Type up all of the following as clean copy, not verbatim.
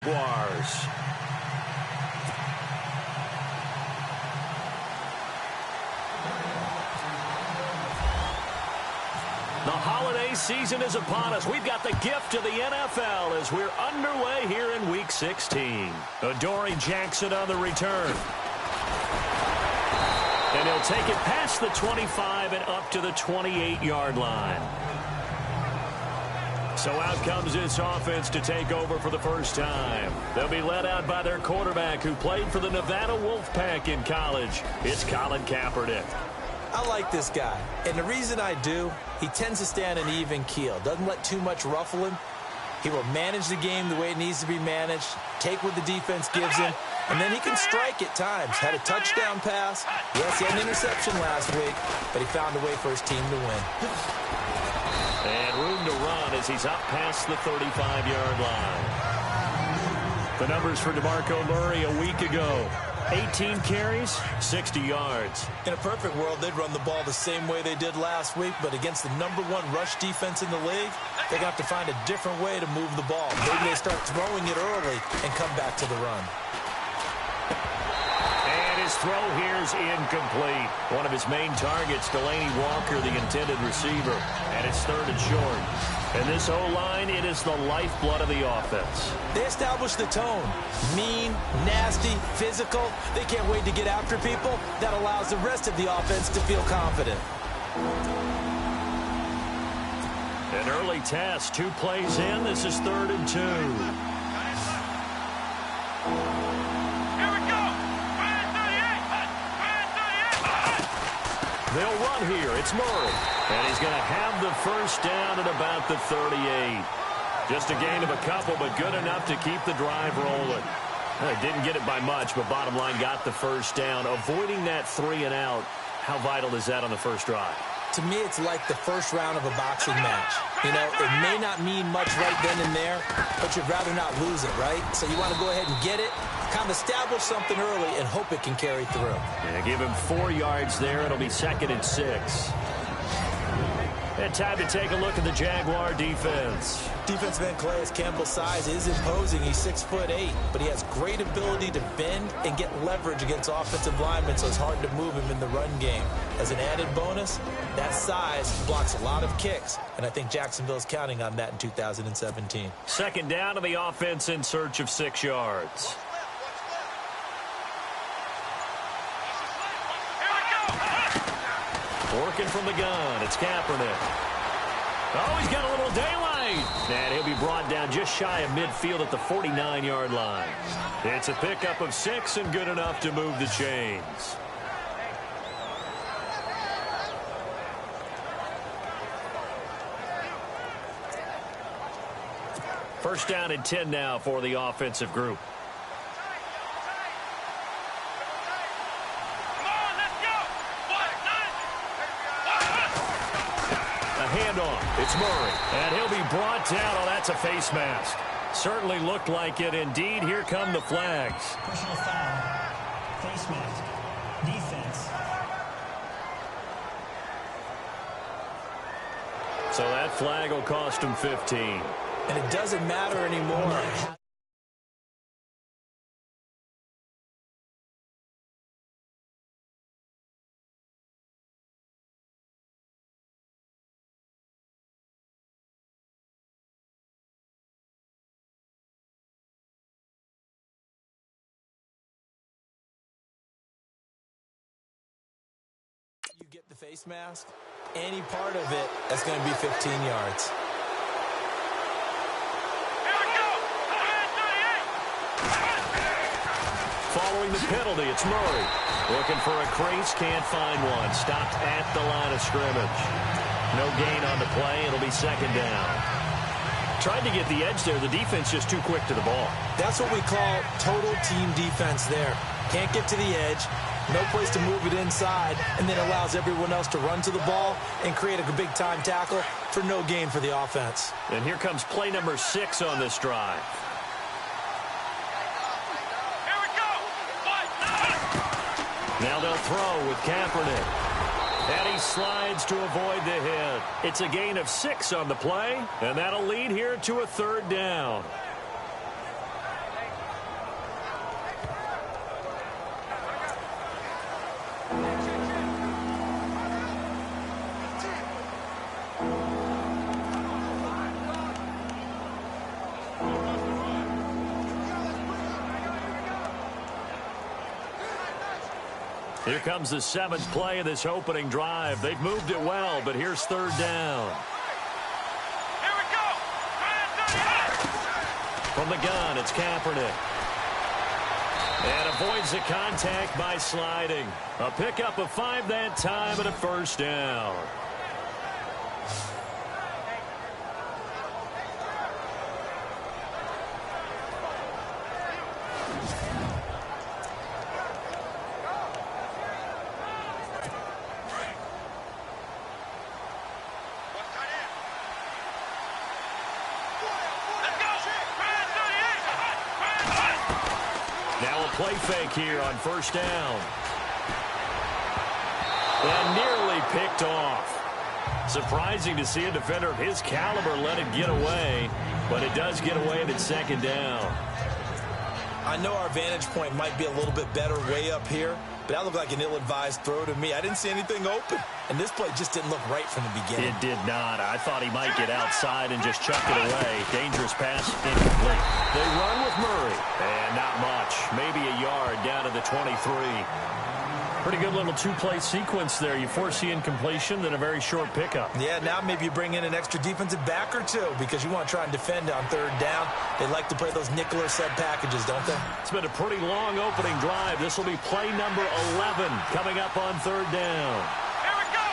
Jaguars. The holiday season is upon us. We've got the gift of the NFL as we're underway here in Week 16. Adoree Jackson on the return. And he'll take it past the 25 and up to the 28-yard line. So out comes this offense to take over for the first time. They'll be led out by their quarterback who played for the Nevada Wolfpack in college. It's Colin Kaepernick. I like this guy, and the reason I do, he tends to stay on an even keel. Doesn't let too much ruffle him. He will manage the game the way it needs to be managed, take what the defense gives him, and then he can strike at times. Had a touchdown pass. Yes, he had an interception last week, but he found a way for his team to win. And room to run as he's up past the 35-yard line. The numbers for DeMarco Murray a week ago. 18 carries, 60 yards. In a perfect world, they'd run the ball the same way they did last week, but against the #1 rush defense in the league, they're going to have to find a different way to move the ball. Maybe they start throwing it early and come back to the run. And his throw here is incomplete. One of his main targets, Delaney Walker, the intended receiver. And it's 3rd and short. And this O-line, it is the lifeblood of the offense. They establish the tone. Mean, nasty, physical. They can't wait to get after people. That allows the rest of the offense to feel confident. An early test, 2 plays in. This is 3rd and 2. They'll run here. It's Murray. And he's going to have the first down at about the 38. Just a gain of a couple, but good enough to keep the drive rolling. Didn't get it by much, but bottom line got the first down. Avoiding that 3 and out, how vital is that on the first drive? To me, it's like the first round of a boxing match. You know, it may not mean much right then and there, but you'd rather not lose it, right? So you want to go ahead and get it, kind of establish something early, and hope it can carry through. Yeah, give him 4 yards there. It'll be 2nd and 6. And time to take a look at the Jaguar defense. Defensive end Calais Campbell's size is imposing. He's 6'8", but he has great ability to bend and get leverage against offensive linemen, so it's hard to move him in the run game. As an added bonus, that size blocks a lot of kicks, and I think Jacksonville's counting on that in 2017. 2nd down to the offense in search of 6 yards. Working from the gun, it's Kaepernick. Oh, he's got a little daylight. And he'll be brought down just shy of midfield at the 49-yard line. It's a pickup of 6 and good enough to move the chains. First down and 10 now for the offensive group. Handoff. It's Murray. And he'll be brought down. Oh, that's a face mask. Certainly looked like it. Indeed, here come the flags. Personal foul. Face mask. Defense. So that flag will cost him 15. And it doesn't matter anymore. You get the face mask, any part of it, that's going to be 15 yards. Following the penalty, it's Murray. Looking for a crease, can't find one. Stopped at the line of scrimmage. No gain on the play. It'll be 2nd down. Tried to get the edge there. The defense just too quick to the ball. That's what we call total team defense there. Can't get to the edge. No place to move it inside, and then allows everyone else to run to the ball and create a big-time tackle for no gain for the offense. And here comes play number 6 on this drive. Now they'll throw with Kaepernick. And he slides to avoid the hit. It's a gain of 6 on the play, and that'll lead here to a 3rd down. Here comes the seventh play of this opening drive. They've moved it well, but here's third down. Here we go. From the gun, it's Kaepernick. And avoids the contact by sliding. A pickup of 5 that time and a first down. Now a play fake here on first down. And nearly picked off. Surprising to see a defender of his caliber let it get away, but it does get away at its second down. I know our vantage point might be a little bit better way up here, but that looked like an ill-advised throw to me. I didn't see anything open, and this play just didn't look right from the beginning. It did not. I thought he might get outside and just chuck it away. Dangerous pass, incomplete. They run with Murray, and not much. Maybe a yard down to the 23. Pretty good little two-play sequence there. You force the incompletion, then a very short pickup. Yeah, now maybe you bring in an extra defensive back or two because you want to try and defend on third down. They like to play those nickel or sub packages, don't they? It's been a pretty long opening drive. This will be play number 11 coming up on third down. Here we go.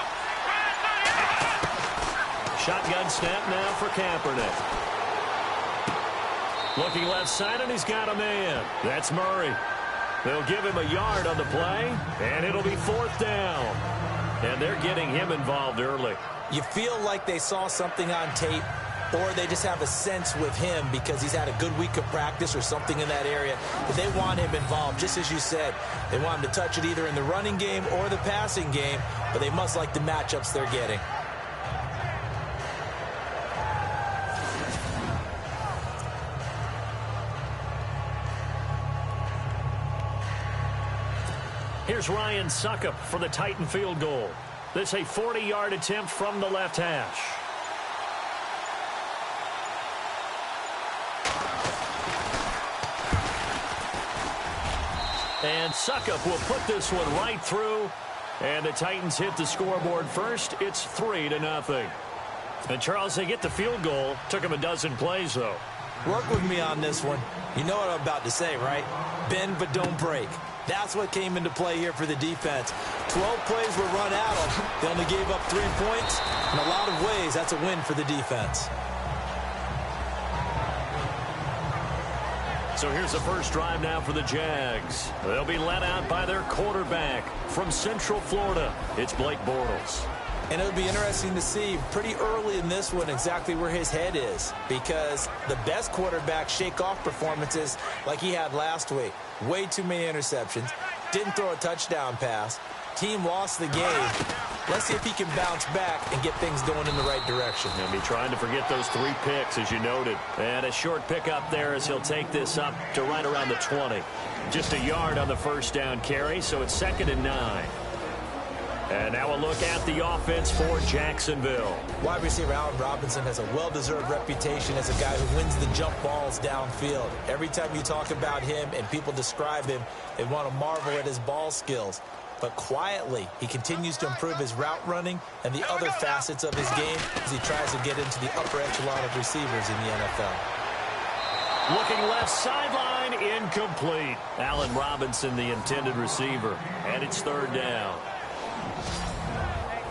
Shotgun snap now for Kaepernick. Looking left side, and he's got a man. That's Murray. They'll give him a yard on the play, and it'll be fourth down. And they're getting him involved early. You feel like they saw something on tape, or they just have a sense with him because he's had a good week of practice or something in that area that they want him involved. Just as you said, they want him to touch it either in the running game or the passing game, but they must like the matchups they're getting. Here's Ryan Suckup for the Titan field goal. This a 40-yard attempt from the left hash. And Suckup will put this one right through. And the Titans hit the scoreboard first. It's 3-0. And Charles, they get the field goal. Took them a dozen plays, though. Work with me on this one. You know what I'm about to say, right? Bend but don't break. That's what came into play here for the defense. 12 plays were run at them. They only gave up 3 points. In a lot of ways, that's a win for the defense. So here's the first drive now for the Jags. They'll be led out by their quarterback from Central Florida. It's Blake Bortles. And it'll be interesting to see pretty early in this one exactly where his head is, because the best quarterbacks shake off performances like he had last week. Way too many interceptions. Didn't throw a touchdown pass. Team lost the game. Let's see if he can bounce back and get things going in the right direction. He'll be trying to forget those 3 picks, as you noted. And a short pickup there as he'll take this up to right around the 20. Just a yard on the first down carry, so it's 2nd and 9. And now a look at the offense for Jacksonville. Wide receiver Allen Robinson has a well-deserved reputation as a guy who wins the jump balls downfield. Every time you talk about him and people describe him, they want to marvel at his ball skills. But quietly, he continues to improve his route running and the other facets of his game as he tries to get into the upper echelon of receivers in the NFL. Looking left sideline, incomplete. Allen Robinson, the intended receiver. And it's 3rd down.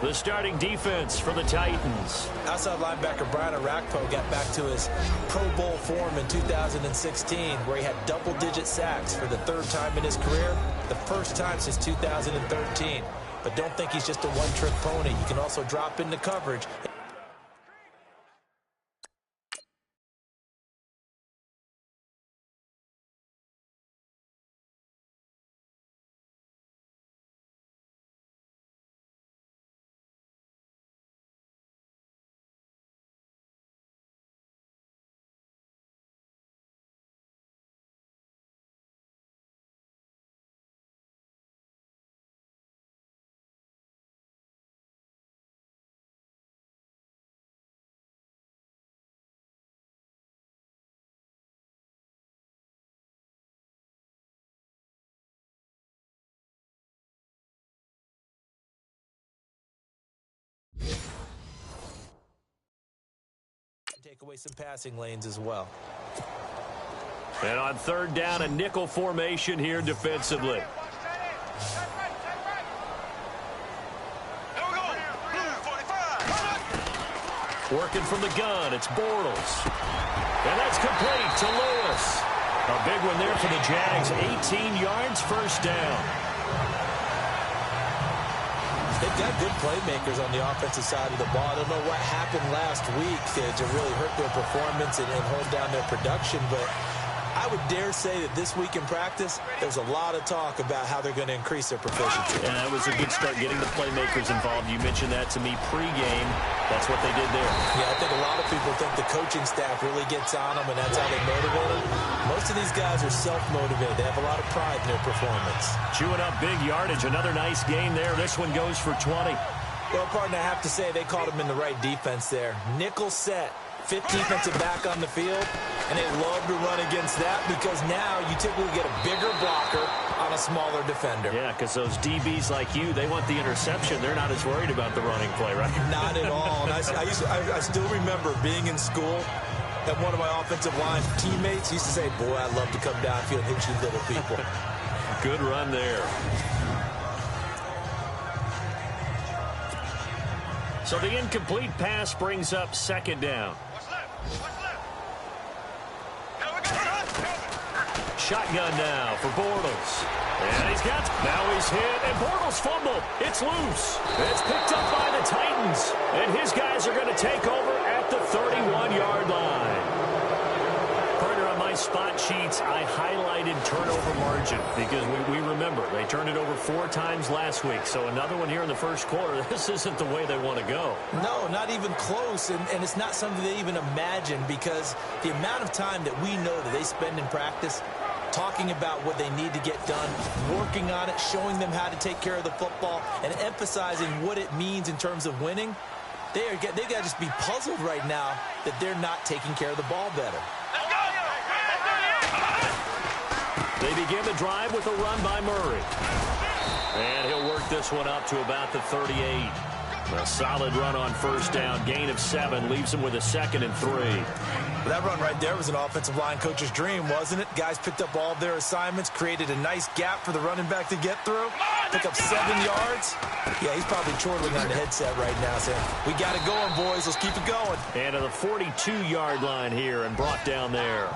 The starting defense for the Titans. Outside linebacker Brian Arakpo got back to his Pro Bowl form in 2016, where he had double-digit sacks for the 3rd time in his career, the first time since 2013. But don't think he's just a one-trick pony. He can also drop into coverage. take away some passing lanes as well. And on third down, a nickel formation here defensively. Working from the gun, it's Bortles. And that's complete to Lewis. A big one there for the Jags. 18 yards, first down. They've got good playmakers on the offensive side of the ball. I don't know what happened last week to really hurt their performance and hold down their production, but I would dare say that this week in practice, there's a lot of talk about how they're going to increase their proficiency. And that was a good start getting the playmakers involved. You mentioned that to me pregame. That's what they did there. Yeah, I think a lot of people think the coaching staff really gets on them, and that's how they motivate them. Most of these guys are self-motivated. They have a lot of pride in their performance. Chewing up big yardage. Another nice gain there. This one goes for 20. Well, partner, I have to say they caught him in the right defense there. Nickel set. Fifth defensive back on the field, and they love to run against that because now you typically get a bigger blocker on a smaller defender. Yeah, because those DBs like you, they want the interception. They're not as worried about the running play, right? Not at all. And I still remember being in school, and one of my offensive line teammates used to say, boy, I'd love to come downfield and hit you little people. Good run there. So the incomplete pass brings up second down. Shotgun now for Bortles. And now he's hit, and Bortles fumbled. It's loose. It's picked up by the Titans. And his guys are going to take over at the 31-yard line. Partner, on my spot sheets, I highlighted turnover margin because we remember they turned it over 4 times last week. So another one here in the first quarter. This isn't the way they want to go. No, not even close. And it's not something they even imagine because the amount of time that we know that they spend in practice talking about what they need to get done, working on it, showing them how to take care of the football, and emphasizing what it means in terms of winning, they've got to just be puzzled right now that they're not taking care of the ball better. They begin the drive with a run by Murray. And he'll work this one up to about the 38. A solid run on first down. Gain of 7 leaves him with a 2nd and 3. Well, that run right there was an offensive line coach's dream, wasn't it? Guys picked up all their assignments, created a nice gap for the running back to get through. Pick up 7 yards. Yeah, he's probably chortling on the headset right now saying, we got it going, boys. Let's keep it going. And to the 42-yard line here and brought down there.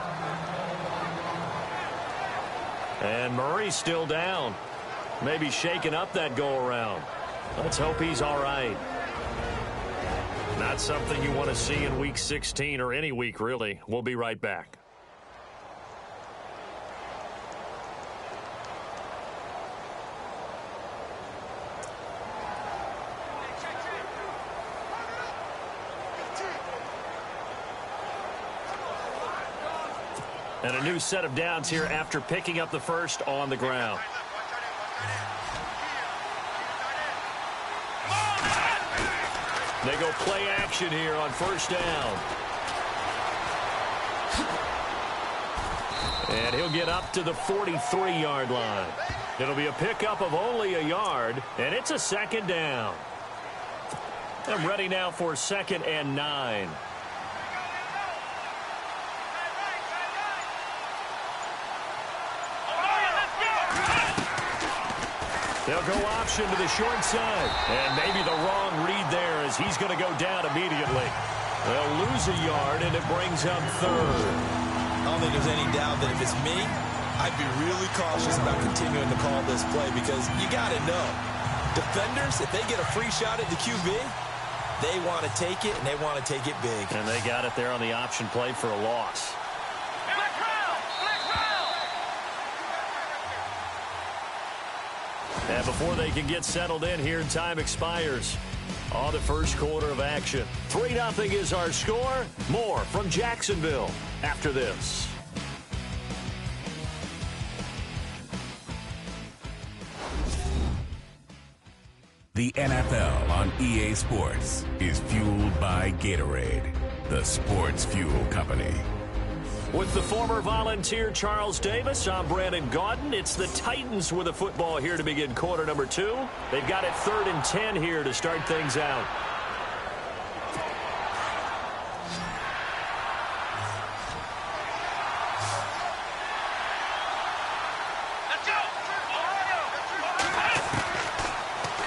And Murray's still down. Maybe shaking up that go-around. Let's hope he's all right. Not something you want to see in Week 16 or any week, really. We'll be right back. And a new set of downs here after picking up the first on the ground. They go play action here on first down. And he'll get up to the 43-yard line. It'll be a pickup of only a yard, and it's a 2nd down. I'm ready now for 2nd and 9. They'll go option to the short side. And maybe the wrong read there as he's going to go down immediately. They'll lose a yard, and it brings up 3rd. I don't think there's any doubt that if it's me, I'd be really cautious about continuing to call this play because you got to know, defenders, if they get a free shot at the QB, they want to take it, and they want to take it big. And they got it there on the option play for a loss. And before they can get settled in here, time expires on the first quarter of action. 3-0 is our score. More from Jacksonville after this. The NFL on EA Sports is fueled by Gatorade, the sports fuel company. With the former Volunteer Charles Davis, I'm Brandon Gaudin. It's the Titans with the football here to begin quarter number 2. They've got it 3rd and 10 here to start things out.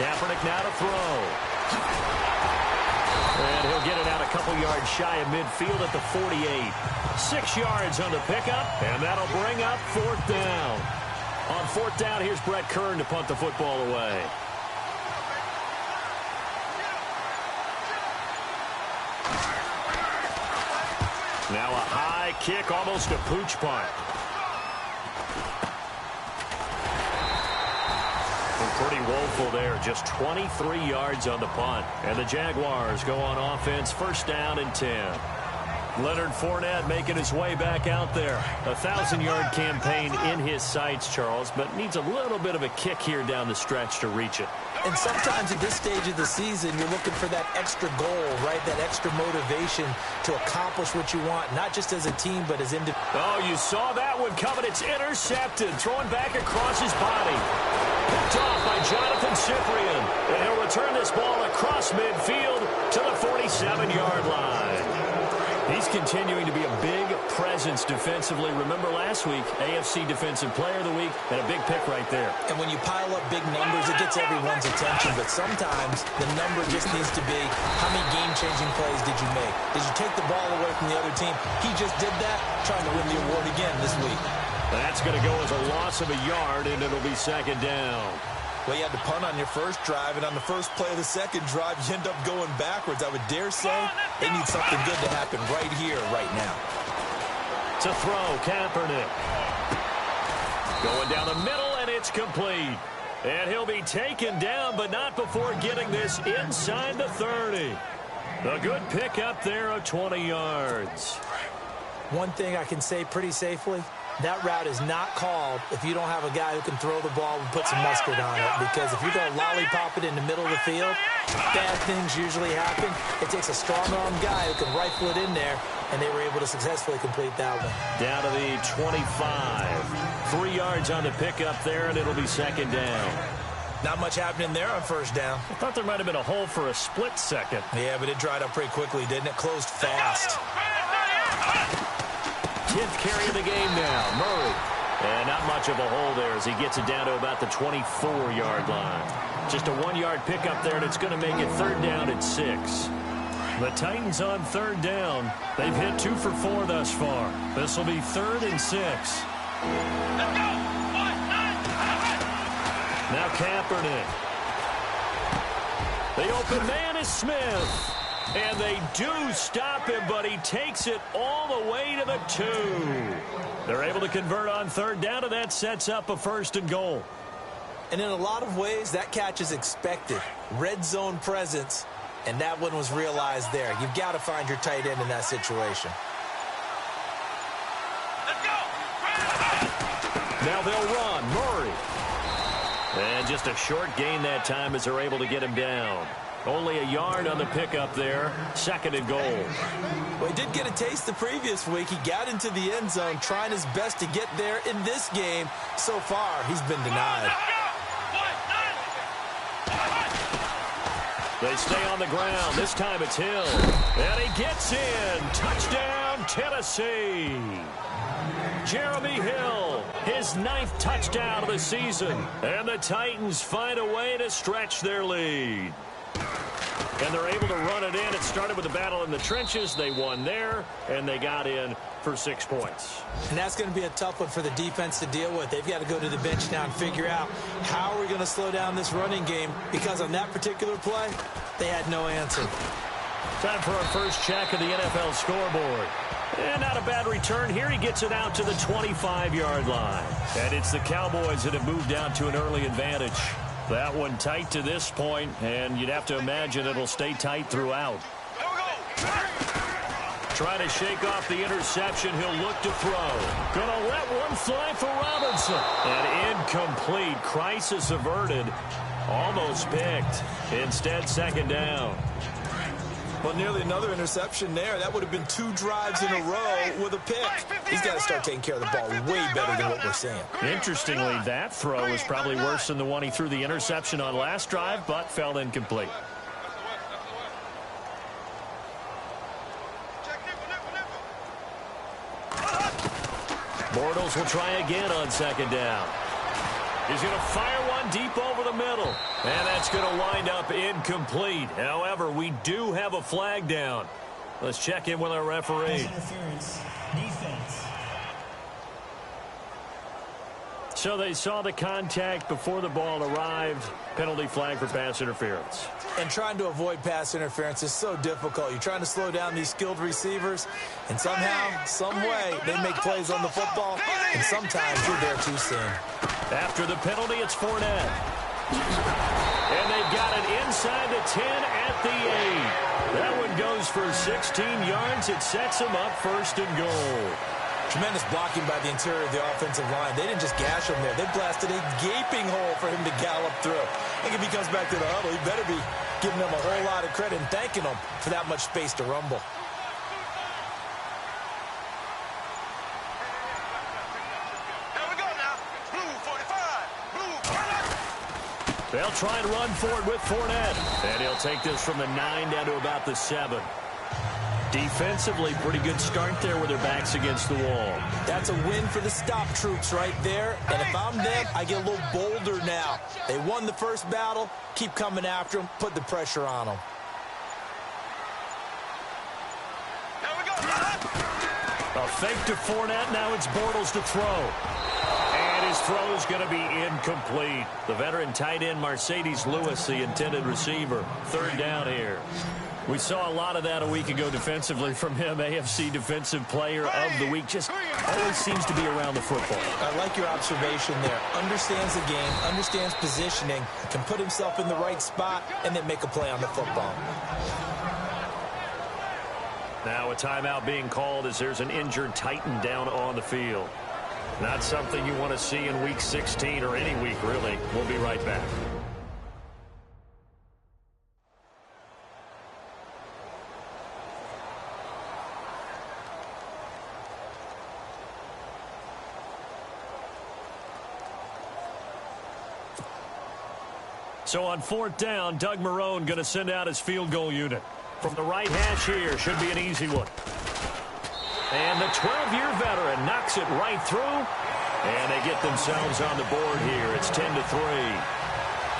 Kaepernick now to throw. And he'll get it out a couple yards shy of midfield at the 48. 6 yards on the pickup, and that'll bring up 4th down. On 4th down, here's Brett Kern to punt the football away. Now a high kick, almost a pooch punt. Pretty woeful there. Just 23 yards on the punt. And the Jaguars go on offense, 1st down and 10. Leonard Fournette making his way back out there. A 1,000-yard campaign in his sights, Charles, but needs a little bit of a kick here down the stretch to reach it. And sometimes at this stage of the season, you're looking for that extra goal, right? That extra motivation to accomplish what you want, not just as a team, but as individuals. Oh, you saw that one coming. It's intercepted. Throwing back across his body. Picked off by Jonathan Cyprien. And he'll return this ball across midfield to the 47-yard line. He's continuing to be a big presence defensively. Remember last week, AFC Defensive Player of the Week, and a big pick right there. And when you pile up big numbers, it gets everyone's attention. But sometimes the number just needs to be, how many game-changing plays did you make? Did you take the ball away from the other team? He just did that, trying to win the award again this week. That's going to go as a loss of a yard, and it'll be 2nd down. Well, you had to punt on your first drive, and on the first play of the second drive, you end up going backwards. I would dare say they need something good to happen right here, right now. To throw, Kaepernick. Going down the middle, and it's complete. And he'll be taken down, but not before getting this inside the 30. A good pickup there of 20 yards. One thing I can say pretty safely, that route is not called if you don't have a guy who can throw the ball and put some mustard on it. Because if you're going to lollipop it in the middle of the field, bad things usually happen. It takes a strong-arm guy who can rifle it in there, and they were able to successfully complete that one. Down to the 25. 3 yards on the pickup there, and it'll be 2nd down. Not much happening there on 1st down. I thought there might have been a hole for a split second. Yeah, but it dried up pretty quickly, didn't it? Closed fast. 10th carry of the game now, Murray. And not much of a hole there as he gets it down to about the 24-yard line. Just a 1-yard pickup there, and it's going to make it 3rd down at 6. The Titans on 3rd down. They've hit 2 for 4 thus far. This will be 3rd and 6. Now Kaepernick. The open man is Smith. And they do stop him, but he takes it all the way to the 2. They're able to convert on 3rd down, and that sets up a 1st and goal. And in a lot of ways, that catch is expected. Red zone presence, and that one was realized there. You've got to find your tight end in that situation. Now they'll run. Murray. And just a short gain that time as they're able to get him down. Only a yard on the pickup there. 2nd and goal. Well, he did get a taste the previous week. He got into the end zone trying his best to get there in this game. So far, he's been denied. They stay on the ground. This time it's Hill. And he gets in. Touchdown, Tennessee. Jeremy Hill, his 9th touchdown of the season. And the Titans find a way to stretch their lead. And they're able to run it in. It started with a battle in the trenches. They won there, and they got in for 6 points. And that's going to be a tough one for the defense to deal with. They've got to go to the bench now and figure out how are we going to slow down this running game, because on that particular play, they had no answer. Time for our first check of the NFL scoreboard. And not a bad return here. He gets it out to the 25-yard line. And it's the Cowboys that have moved down to an early advantage. That one tight to this point, and you'd have to imagine it'll stay tight throughout. Trying to shake off the interception. He'll look to throw. Gonna let one fly for Robinson. And incomplete. Crisis averted. Almost picked. Instead, 2nd down. Well, nearly another interception there. That would have been 2 drives in a row with a pick. He's got to start taking care of the ball way better than what we're seeing. Interestingly, that throw is probably worse than the one he threw the interception on last drive, but fell incomplete. Bortles will try again on 2nd down. He's going to fire one deep over the middle. And that's going to wind up incomplete. However, we do have a flag down. Let's check in with our referee. Interference. Defense. So they saw the contact before the ball arrived. Penalty flag for pass interference. And trying to avoid pass interference is so difficult. You're trying to slow down these skilled receivers, and somehow, some way, they make plays on the football, and sometimes you're there too soon. After the penalty, it's Fournette. And they've got it inside the 10 at the 8. That one goes for 16 yards. It sets them up first and goal. Tremendous blocking by the interior of the offensive line. They didn't just gash him there. They blasted a gaping hole for him to gallop through. I think if he comes back to the huddle, he better be giving them a whole lot of credit and thanking them for that much space to rumble. Here we go now. Blue 45. Blue 45. They'll try and run forward with Fournette. And he'll take this from the 9 down to about the 7. Defensively, pretty good start there with their backs against the wall. That's a win for the stop troops right there. And if I'm them, I get a little bolder now. They won the first battle. Keep coming after them. Put the pressure on them. Here we go. A fake to Fournette. Now it's Bortles to throw. And his throw is going to be incomplete. The veteran tight end Mercedes Lewis, the intended receiver. Third down here. We saw a lot of that a week ago defensively from him. AFC Defensive Player of the Week. Just always seems to be around the football. I like your observation there. Understands the game, understands positioning, can put himself in the right spot, and then make a play on the football. Now a timeout being called as there's an injured Titan down on the field. Not something you want to see in Week 16 or any week, really. We'll be right back. So on fourth down, Doug Marrone going to send out his field goal unit. From the right hash here, should be an easy one. And the 12-year veteran knocks it right through. And they get themselves on the board here. It's 10-3.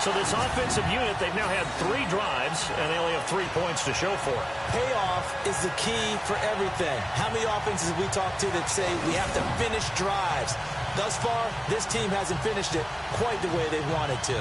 So this offensive unit, they've now had 3 drives, and they only have 3 points to show for it. Payoff is the key for everything. How many offenses have we talked to that say we have to finish drives? Thus far, this team hasn't finished it quite the way they wanted to.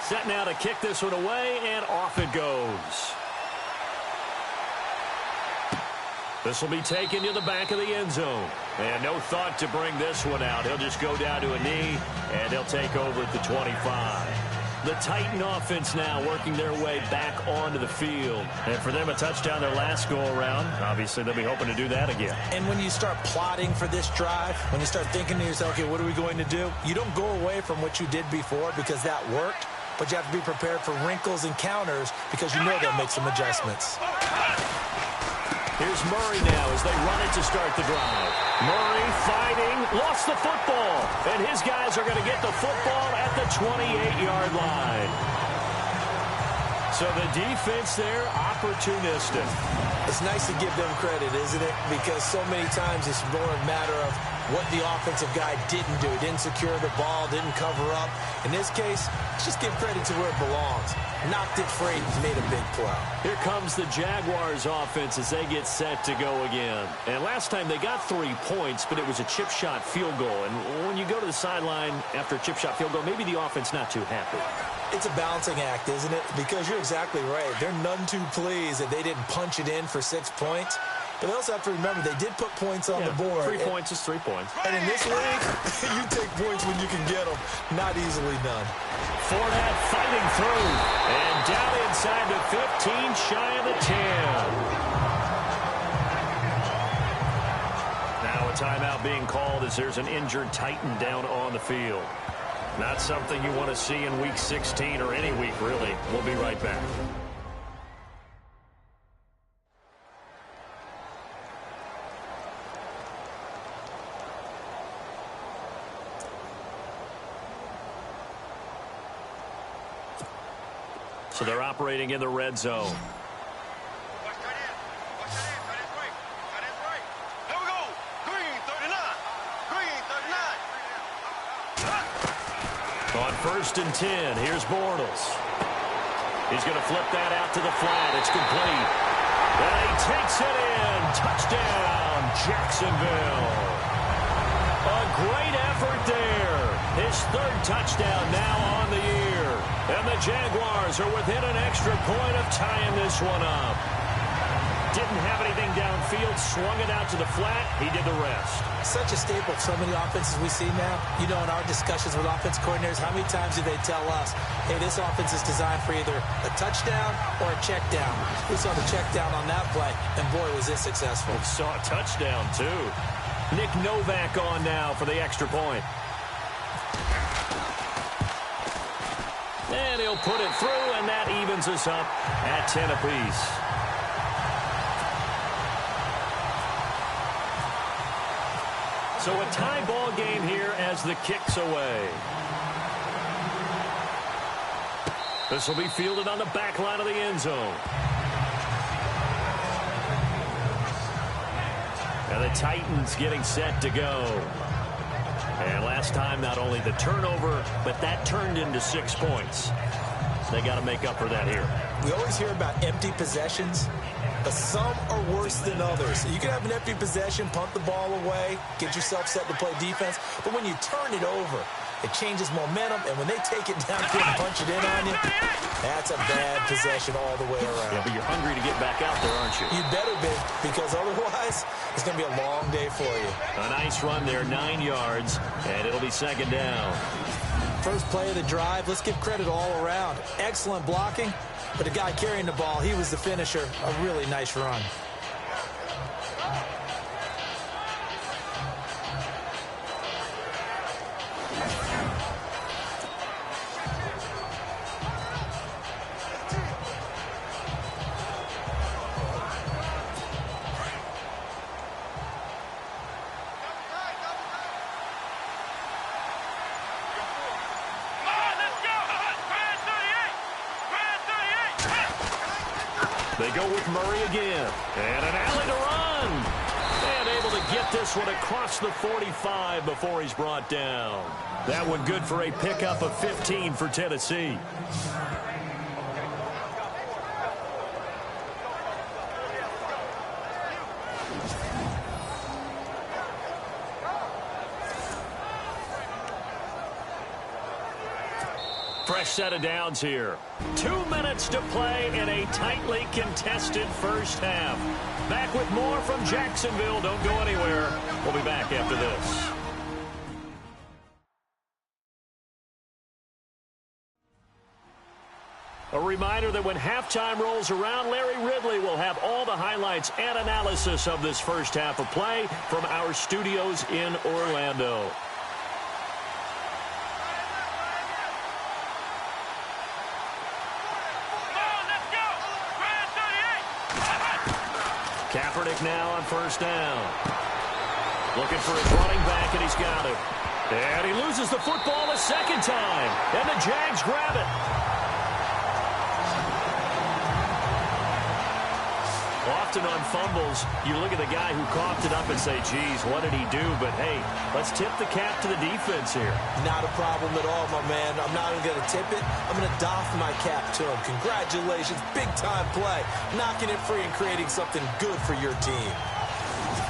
Set now to kick this one away, and off it goes. This will be taken to the back of the end zone. And no thought to bring this one out. He'll just go down to a knee, and he'll take over at the 25. The Titan offense now working their way back onto the field. And for them, a touchdown their last go-around. Obviously, they'll be hoping to do that again. And when you start plotting for this drive, when you start thinking to yourself, okay, what are we going to do? You don't go away from what you did before because that worked. But you have to be prepared for wrinkles and counters because you know they'll make some adjustments. Here's Murray now as they run it to start the drive. Murray fighting, lost the football. And his guys are going to get the football at the 28-yard line. So the defense there, opportunistic. It's nice to give them credit, isn't it? Because so many times it's more a matter of what the offensive guy didn't do. Didn't secure the ball, didn't cover up. In this case, just give credit to where it belongs. Knocked it free, made a big play. Here comes the Jaguars offense as they get set to go again. And last time they got 3 points, but it was a chip shot field goal. And when you go to the sideline after a chip shot field goal, maybe the offense not too happy. It's a balancing act, isn't it? Because you're exactly right. They're none too pleased that they didn't punch it in for 6 points. But they also have to remember they did put points on the board. 3 points is 3 points. And in this league, you take points when you can get them. Not easily done. Fournette fighting through. And down inside the 15, shy of the 10. Now a timeout being called as there's an injured Titan down on the field. Not something you want to see in Week 16 or any week, really. We'll be right back. So they're operating in the red zone. Watch that in. Watch that in. That is right. That is right. Here we go. Green 39. Green 39. On 1st and 10, here's Bortles. He's going to flip that out to the flat. It's complete. And he takes it in. Touchdown, Jacksonville. A great effort there. His 3rd touchdown now on the year. And the Jaguars are within an extra point of tying this one up. Didn't have anything downfield, swung it out to the flat. He did the rest. Such a staple of so many offenses we see now. You know, in our discussions with offense coordinators, how many times do they tell us, hey, this offense is designed for either a touchdown or a check down. We saw the check down on that play, and boy, was it successful. We saw a touchdown, too. Nick Novak on now for the extra point. And he'll put it through, and that evens us up at 10 apiece. So a tie ball game here as the kick's away. This will be fielded on the back line of the end zone. And the Titans getting set to go. And last time, not only the turnover, but that turned into 6 points. They got to make up for that here. We always hear about empty possessions, but some are worse than others. You can have an empty possession, punt the ball away, get yourself set to play defense, but when you turn it over, it changes momentum, and when they take it downfield and punch it in on you, that's a bad possession all the way around. Yeah, but you're hungry to get back out there, aren't you? You better be, because otherwise, it's going to be a long day for you. A nice run there, 9 yards, and it'll be 2nd down. First play of the drive, let's give credit all around. Excellent blocking, but the guy carrying the ball, he was the finisher. A really nice run. They go with Murray again. And an alley to run. And able to get this one across the 45 before he's brought down. That one good for a pickup of 15 for Tennessee. Fresh set of downs here. 2 minutes to play in a tightly contested first half. Back with more from Jacksonville. Don't go anywhere. We'll be back after this. A reminder that when halftime rolls around, Larry Ridley will have all the highlights and analysis of this first half of play from our studios in Orlando. Kaepernick now on 1st down. Looking for his running back, and he's got him. And he loses the football a 2nd time. And the Jags grab it. Often on fumbles, you look at the guy who coughed it up and say, geez, what did he do? But, hey, let's tip the cap to the defense here. Not a problem at all, my man. I'm not even going to tip it. I'm going to doff my cap to him. Congratulations. Big-time play. Knocking it free and creating something good for your team.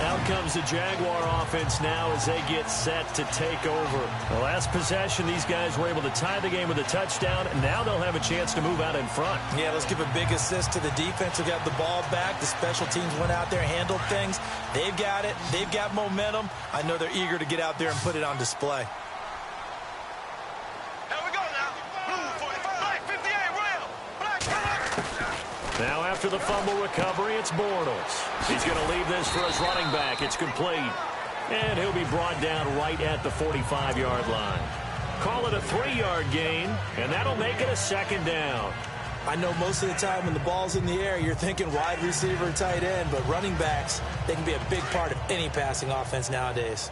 Out comes the Jaguar offense now as they get set to take over. The last possession, these guys were able to tie the game with a touchdown, and now they'll have a chance to move out in front. Yeah, let's give a big assist to the defense who got the ball back. The special teams went out there, handled things. They've got it. They've got momentum. I know they're eager to get out there and put it on display. Here we go now. Blue 45. 58. Rail. Black. Now after the fumble recovery, it's Bortles. He's going to leave this for his running back. It's complete. And he'll be brought down right at the 45-yard line. Call it a 3-yard gain, and that'll make it a 2nd down. I know most of the time when the ball's in the air, you're thinking wide receiver, tight end, but running backs, they can be a big part of any passing offense nowadays.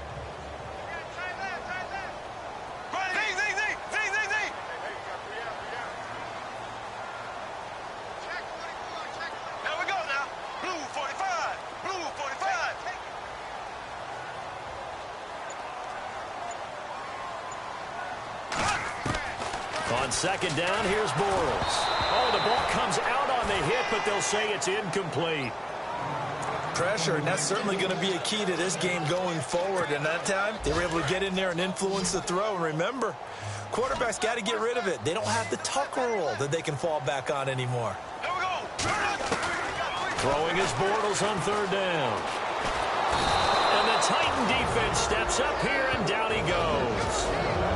On second down, here's Bortles. Oh, the ball comes out on the hit, but they'll say it's incomplete. Pressure, and that's certainly going to be a key to this game going forward. And that time, they were able to get in there and influence the throw. And remember, quarterbacks got to get rid of it. They don't have the tuck roll that they can fall back on anymore. Throwing his Bortles on third down. And the Titan defense steps up here, and down he goes.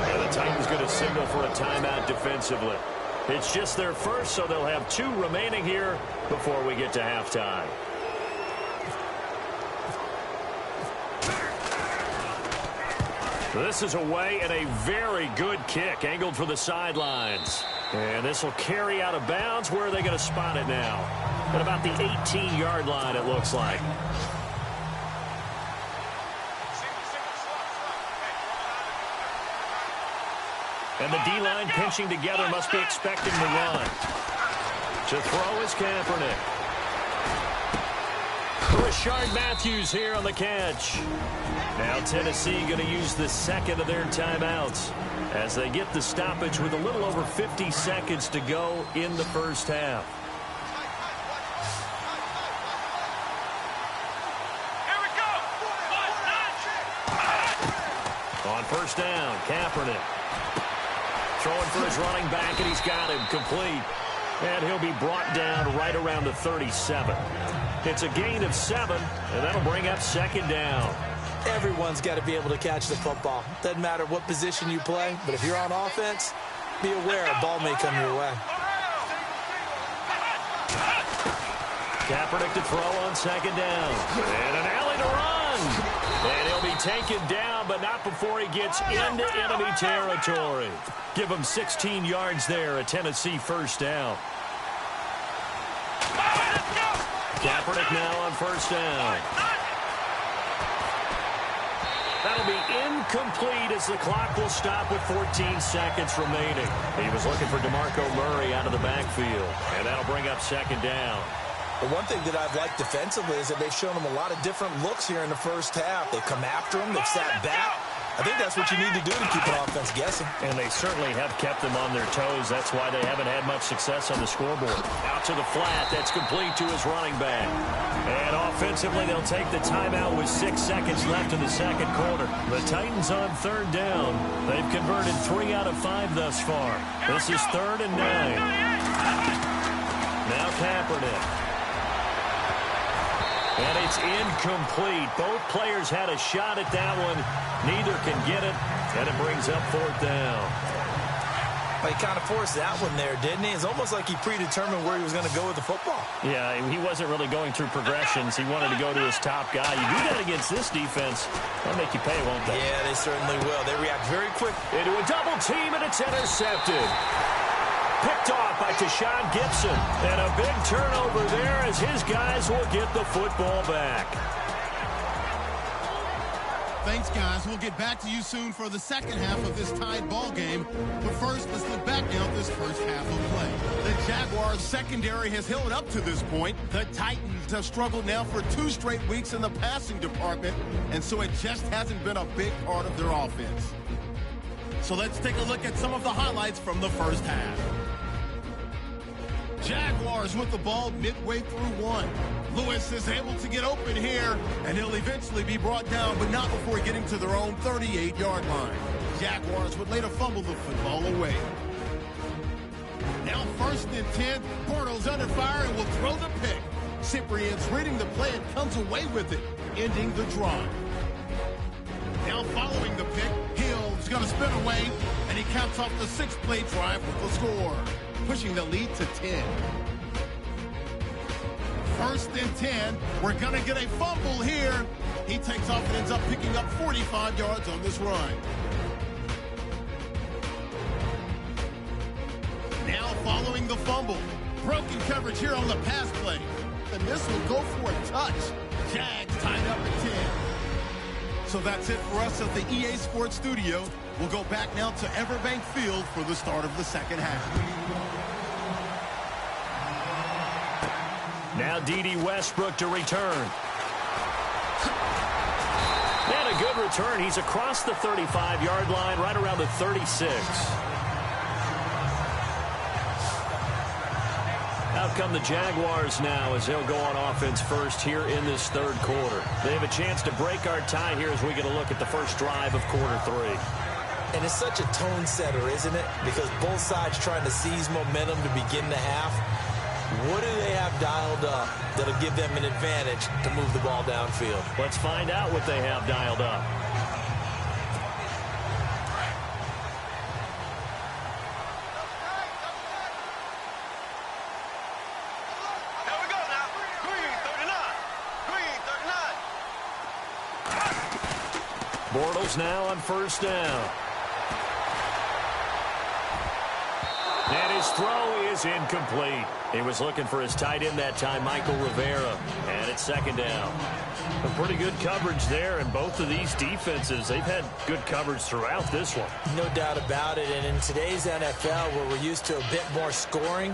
And the Titans going to signal for a timeout defensively. It's just their first, so they'll have 2 remaining here before we get to halftime. This is away and a very good kick, angled for the sidelines. And this will carry out of bounds. Where are they going to spot it now? At about the 18-yard line, it looks like. And the D-line pinching together, must be expecting the run. To throw is Kaepernick. Rashard Matthews here on the catch. Now Tennessee going to use the second of their timeouts as they get the stoppage with a little over 50 seconds to go in the first half. Here we go. On first down, Kaepernick. Throwing for his running back, and he's got him complete. And he'll be brought down right around the 37. It's a gain of 7, and that'll bring up second down. Everyone's got to be able to catch the football. Doesn't matter what position you play, but if you're on offense, be aware a ball may come your way. Kaepernick to throw on second down. And an alley to run. And he'll be taken down, but not before he gets into enemy territory. Give him 16 yards there, a Tennessee first down. Kaepernick now on first down. That'll be incomplete as the clock will stop with 14 seconds remaining. He was looking for DeMarco Murray out of the backfield, and that'll bring up second down. The one thing that I've liked defensively is that they've shown them a lot of different looks here in the first half. They've come after them. They've sat back. I think that's what you need to do to keep an offense guessing. And they certainly have kept them on their toes. That's why they haven't had much success on the scoreboard. Out to the flat. That's complete to his running back. And offensively, they'll take the timeout with 6 seconds left in the second quarter. The Titans on third down. They've converted 3 out of 5 thus far. This is 3rd and 9. Now Kaepernick. And it's incomplete. Both players had a shot at that one. Neither can get it, and it brings up 4th down. Well, he kind of forced that one there, didn't he? It's almost like he predetermined where he was going to go with the football. Yeah, he wasn't really going through progressions. He wanted to go to his top guy. You do that against this defense, they'll make you pay, won't they? Yeah, they certainly will. They react very quick. Into a double team, and it's intercepted. Picked off by Tashawn Gibson. And a big turnover there as his guys will get the football back. Thanks, guys. We'll get back to you soon for the second half of this tied ball game. But first, let's look back now at this first half of play. The Jaguars' secondary has held up to this point. The Titans have struggled now for 2 straight weeks in the passing department, and so it just hasn't been a big part of their offense. So let's take a look at some of the highlights from the first half. Jaguars with the ball midway through 1. Lewis is able to get open here, and he'll eventually be brought down, but not before getting to their own 38-yard line. Jaguars would later fumble the football away. Now 1st and 10, Bortles under fire and will throw the pick. Cyprian's reading the play and comes away with it, ending the drive. Now following the pick, Hill's going to spin away, and he caps off the 6-play drive with the score, pushing the lead to 10. 1st and 10. We're going to get a fumble here. He takes off and ends up picking up 45 yards on this run. Now following the fumble. Broken coverage here on the pass play. And this will go for a touch. Jags tied up at 10. So that's it for us at the EA Sports Studio. We'll go back now to Everbank Field for the start of the second half. Now D.D. Westbrook to return. And a good return. He's across the 35-yard line, right around the 36. Out come the Jaguars now as they'll go on offense first here in this third quarter. They have a chance to break our tie here as we get a look at the first drive of quarter 3. And it's such a tone setter, isn't it? Because both sides trying to seize momentum to begin the half. What do they have dialed up that'll give them an advantage to move the ball downfield? Let's find out what they have dialed up. Here we go now. Green 39. Green 39. Bortles now on first down. And his throw is incomplete. He was looking for his tight end that time, Michael Rivera. And it's second down. A pretty good coverage there, and both of these defenses, they've had good coverage throughout this one. No doubt about it. And in today's NFL, where we're used to a bit more scoring,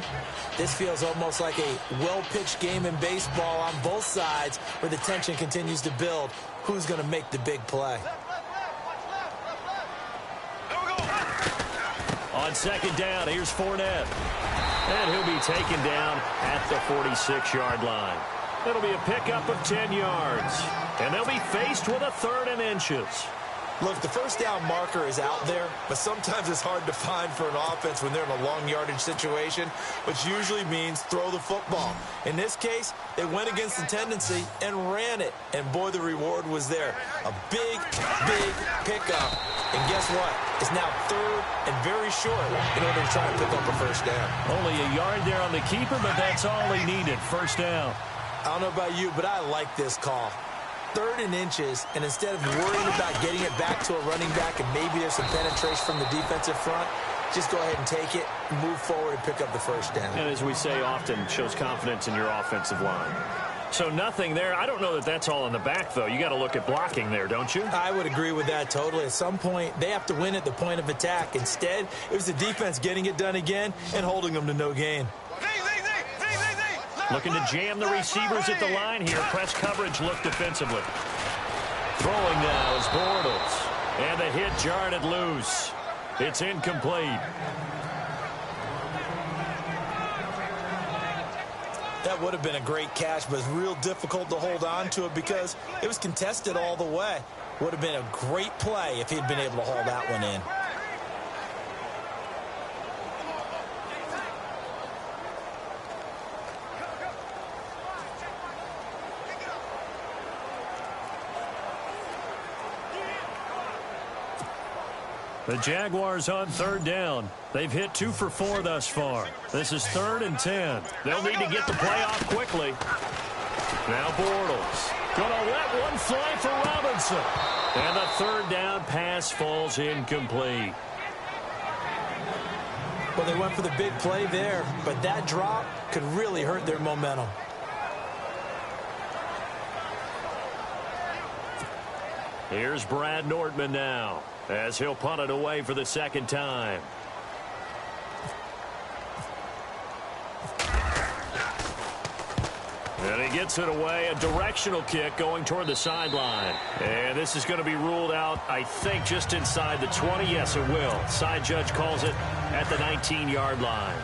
this feels almost like a well-pitched game in baseball on both sides where the tension continues to build. Who's going to make the big play? On second down, here's Fournette. And he'll be taken down at the 46-yard line. It'll be a pickup of 10 yards. And they'll be faced with a 3rd and inches. Look, the first down marker is out there, but sometimes it's hard to find for an offense when they're in a long yardage situation, which usually means throw the football. In this case, they went against the tendency and ran it. And boy, the reward was there. A big, big pickup. And guess what? It's now 3rd and very short in order to try and pick up a first down. Only a yard there on the keeper, but that's all he needed. First down. I don't know about you, but I like this call. 3rd and inches, and instead of worrying about getting it back to a running back and maybe there's some penetration from the defensive front, just go ahead and take it, move forward, and pick up the first down. And as we say often, shows confidence in your offensive line. So nothing there. I don't know that that's all in the back, though. You got to look at blocking there, don't you? I would agree with that totally. At some point, they have to win at the point of attack. Instead, it was the defense getting it done again and holding them to no gain. Looking to jam the receivers at the line here. Press coverage look defensively. Throwing now is Bortles. And the hit jarred it loose. It's incomplete. That would have been a great catch, but it's real difficult to hold on to it because it was contested all the way. Would have been a great play if he'd been able to haul that one in. The Jaguars on 3rd down. They've hit 2 for 4 thus far. This is 3rd and 10. They'll need to get the play off quickly. Now Bortles. Gonna let one fly for Robinson. And the 3rd down pass falls incomplete. Well, they went for the big play there, but that drop could really hurt their momentum. Here's Brad Nordman now, as he'll punt it away for the 2nd time. And he gets it away, a directional kick going toward the sideline. And this is going to be ruled out, I think, just inside the 20. Yes, it will. Side judge calls it at the 19-yard line.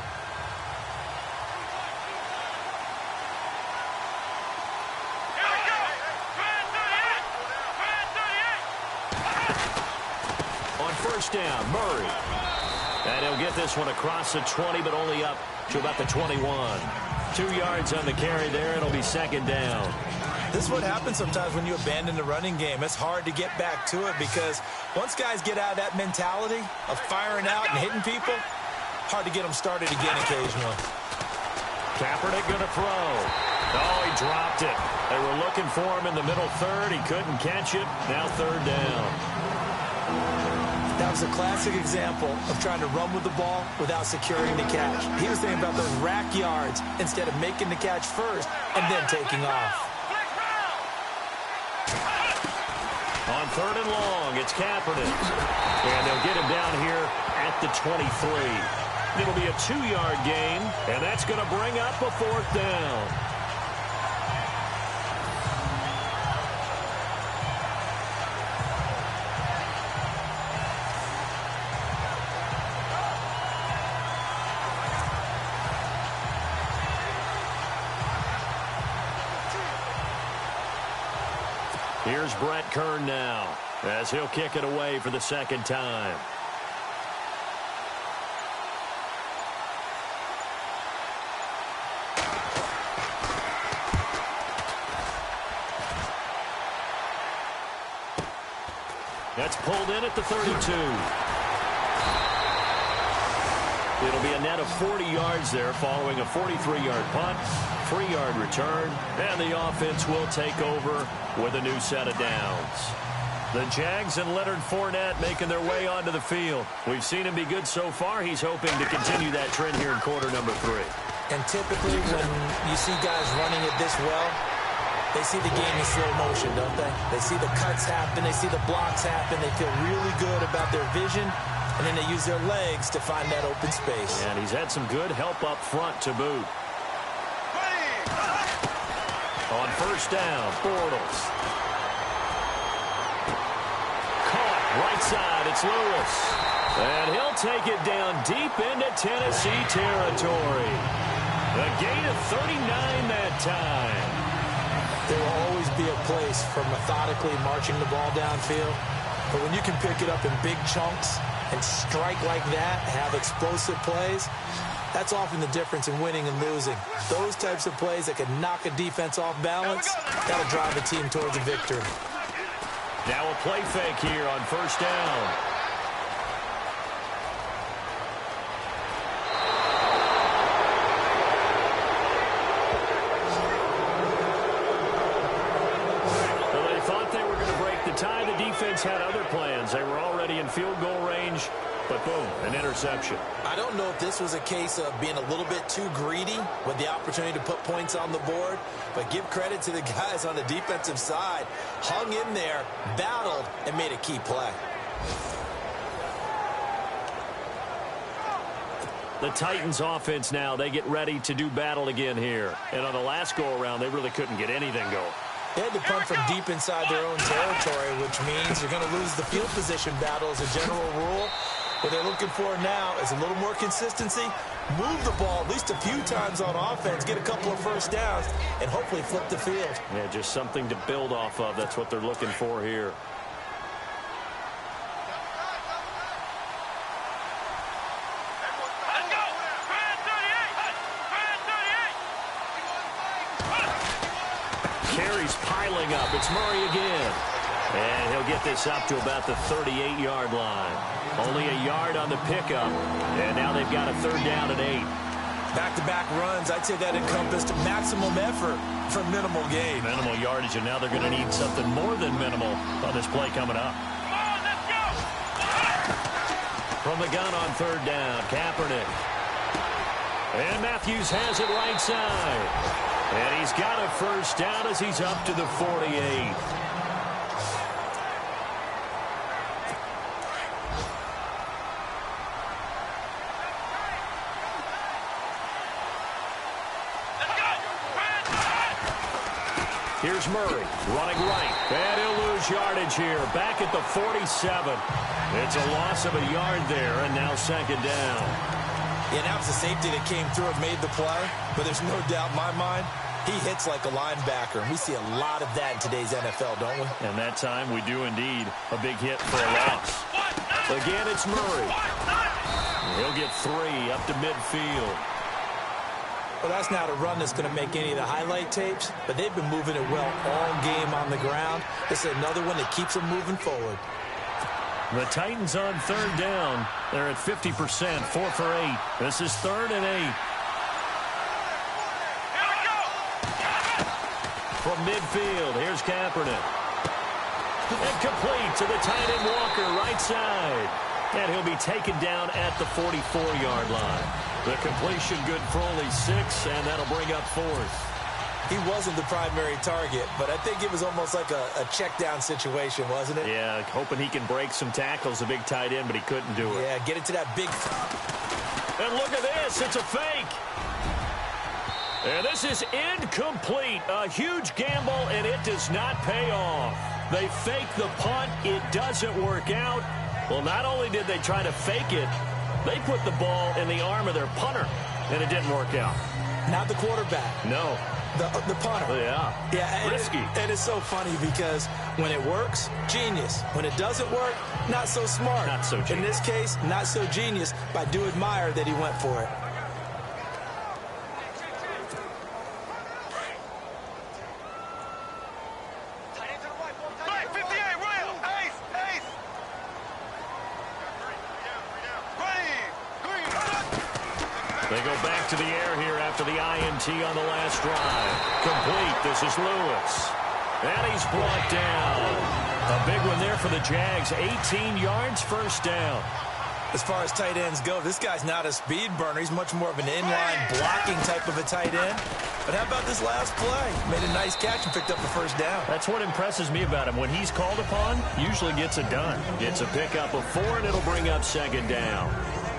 First down, Murray. And he'll get this one across the 20, but only up to about the 21. 2 yards on the carry there. It'll be 2nd down. This is what happens sometimes when you abandon the running game. It's hard to get back to it because once guys get out of that mentality of firing out and hitting people, hard to get them started again occasionally. Kaepernick going to throw. Oh, he dropped it. They were looking for him in the middle 3rd. He couldn't catch it. Now 3rd down. That was a classic example of trying to run with the ball without securing the catch. He was thinking about those rack yards instead of making the catch first and then taking off. On 3rd and long, it's Kaepernick. And they'll get him down here at the 23. It'll be a 2-yard gain, and that's going to bring up a 4th down. Here's Brett Kern now as he'll kick it away for the second time. That's pulled in at the 32. It'll be a net of 40 yards there following a 43-yard punt, 3-yard return, and the offense will take over with a new set of downs. The Jags and Leonard Fournette making their way onto the field. We've seen him be good so far. He's hoping to continue that trend here in quarter number 3. And typically when you see guys running it this well, they see the game in slow motion, don't they? They see the cuts happen. They see the blocks happen. They feel really good about their vision. And then they use their legs to find that open space. And he's had some good help up front to boot. On first down, Bortles. Caught right side, it's Lewis. And he'll take it down deep into Tennessee territory. A gain of 39 that time. There will always be a place for methodically marching the ball downfield. But when you can pick it up in big chunks and strike like that, have explosive plays, that's often the difference in winning and losing. Those types of plays that can knock a defense off balance, that'll drive a team towards a victory. Now a play fake here on first down. Tie. The defense had other plans. They were already in field goal range, but boom, an interception. I don't know if this was a case of being a little bit too greedy with the opportunity to put points on the board, but give credit to the guys on the defensive side. Hung in there, battled, and made a key play. The Titans offense now, they get ready to do battle again here. And on the last go-around, they really couldn't get anything going. They had to punt from deep inside their own territory, which means you're going to lose the field position battle as a general rule. What they're looking for now is a little more consistency, move the ball at least a few times on offense, get a couple of first downs, and hopefully flip the field. Yeah, just something to build off of. That's what they're looking for here. Carries piling up. It's Murray again. And he'll get this up to about the 38-yard line. Only a yard on the pickup. And now they've got a third down and 8. Back-to-back runs, I'd say that encompassed maximum effort for minimal gain. Minimal yardage, and now they're going to need something more than minimal on this play coming up. Come on, let's go! From the gun on third down, Kaepernick. And Matthews has it right side. And he's got a first down as he's up to the 48. Here's Murray running right. And he'll lose yardage here. Back at the 47. It's a loss of a yard there, and now second down. Yeah, that was the safety that came through and made the play. But there's no doubt in my mind, he hits like a linebacker. And we see a lot of that in today's NFL, don't we? And that time we do indeed. A big hit for a loss. Again, it's Murray. He'll get 3 up to midfield. Well, that's not a run that's going to make any of the highlight tapes, but they've been moving it well all game on the ground. This is another one that keeps them moving forward. The Titans on third down. They're at 50%, 4 for 8. This is third and 8. From midfield, here's Kaepernick. And complete to the tight end Walker, right side. And he'll be taken down at the 44-yard line. The completion good for only 6, and that'll bring up 4th. He wasn't the primary target, but I think it was almost like a check-down situation, wasn't it? Yeah, hoping he can break some tackles, a big tight end, but he couldn't do it. Yeah, get it to that big... And look at this, it's a fake. And this is incomplete. A huge gamble, and it does not pay off. They fake the punt. It doesn't work out. Well, not only did they try to fake it, they put the ball in the arm of their punter, and it didn't work out. Not the quarterback. No. The punter. Yeah. Yeah. Risky. And it's so funny because when it works, genius. When it doesn't work, not so smart. Not so genius. In this case, not so genius, but I do admire that he went for it. They go back to the air here after the INT on the last drive. Complete. This is Lewis. And he's brought down. A big one there for the Jags. 18 yards, first down. As far as tight ends go, this guy's not a speed burner. He's much more of an inline blocking type of a tight end. But how about this last play? Made a nice catch and picked up the first down. That's what impresses me about him. When he's called upon, usually gets it done. Gets a pickup of 4, and it'll bring up second down.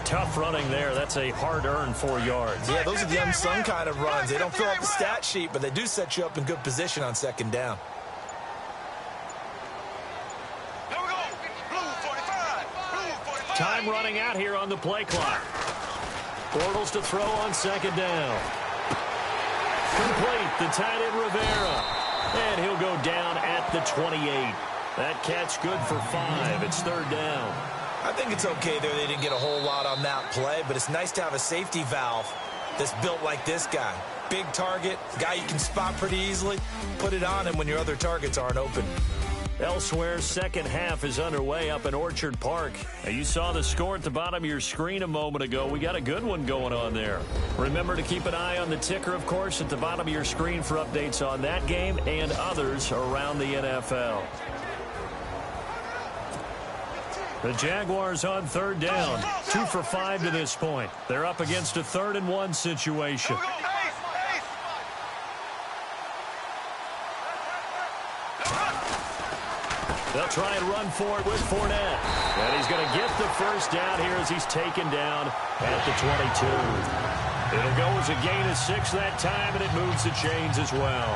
Tough running there. That's a hard-earned 4 yards. Yeah, those are the unsung kind of runs. They don't fill up the stat sheet, but they do set you up in good position on second down. Time running out here on the play clock. Bortles to throw on second down. Complete. The tight end Rivera. And he'll go down at the 28. That catch good for 5. It's third down. I think it's okay there. They didn't get a whole lot on that play, but it's nice to have a safety valve that's built like this guy. Big target, guy you can spot pretty easily. Put it on him when your other targets aren't open. Elsewhere, second half is underway up in Orchard Park. Now, you saw the score at the bottom of your screen a moment ago. We got a good one going on there. Remember to keep an eye on the ticker, of course, at the bottom of your screen for updates on that game and others around the NFL. The Jaguars on third down. 2 for 5 to this point. They're up against a 3rd and 1 situation. They'll try and run for it with Fournette. And he's going to get the first down here as he's taken down at the 22. It'll go as a gain of 6 that time, and it moves the chains as well.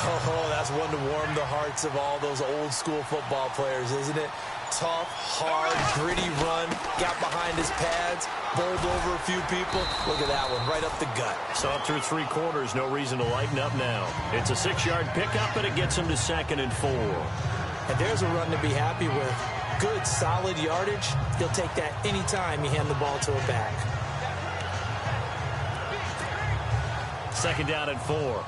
Oh, that's one to warm the hearts of all those old-school football players, isn't it? Tough, hard, gritty run. Got behind his pads, bowled over a few people. Look at that one, right up the gut. Saw through 3 quarters, no reason to lighten up now. It's a 6-yard pickup, and it gets him to 2nd and 4. And there's a run to be happy with. Good, solid yardage. He'll take that anytime you hand the ball to a back. 2nd down and 4.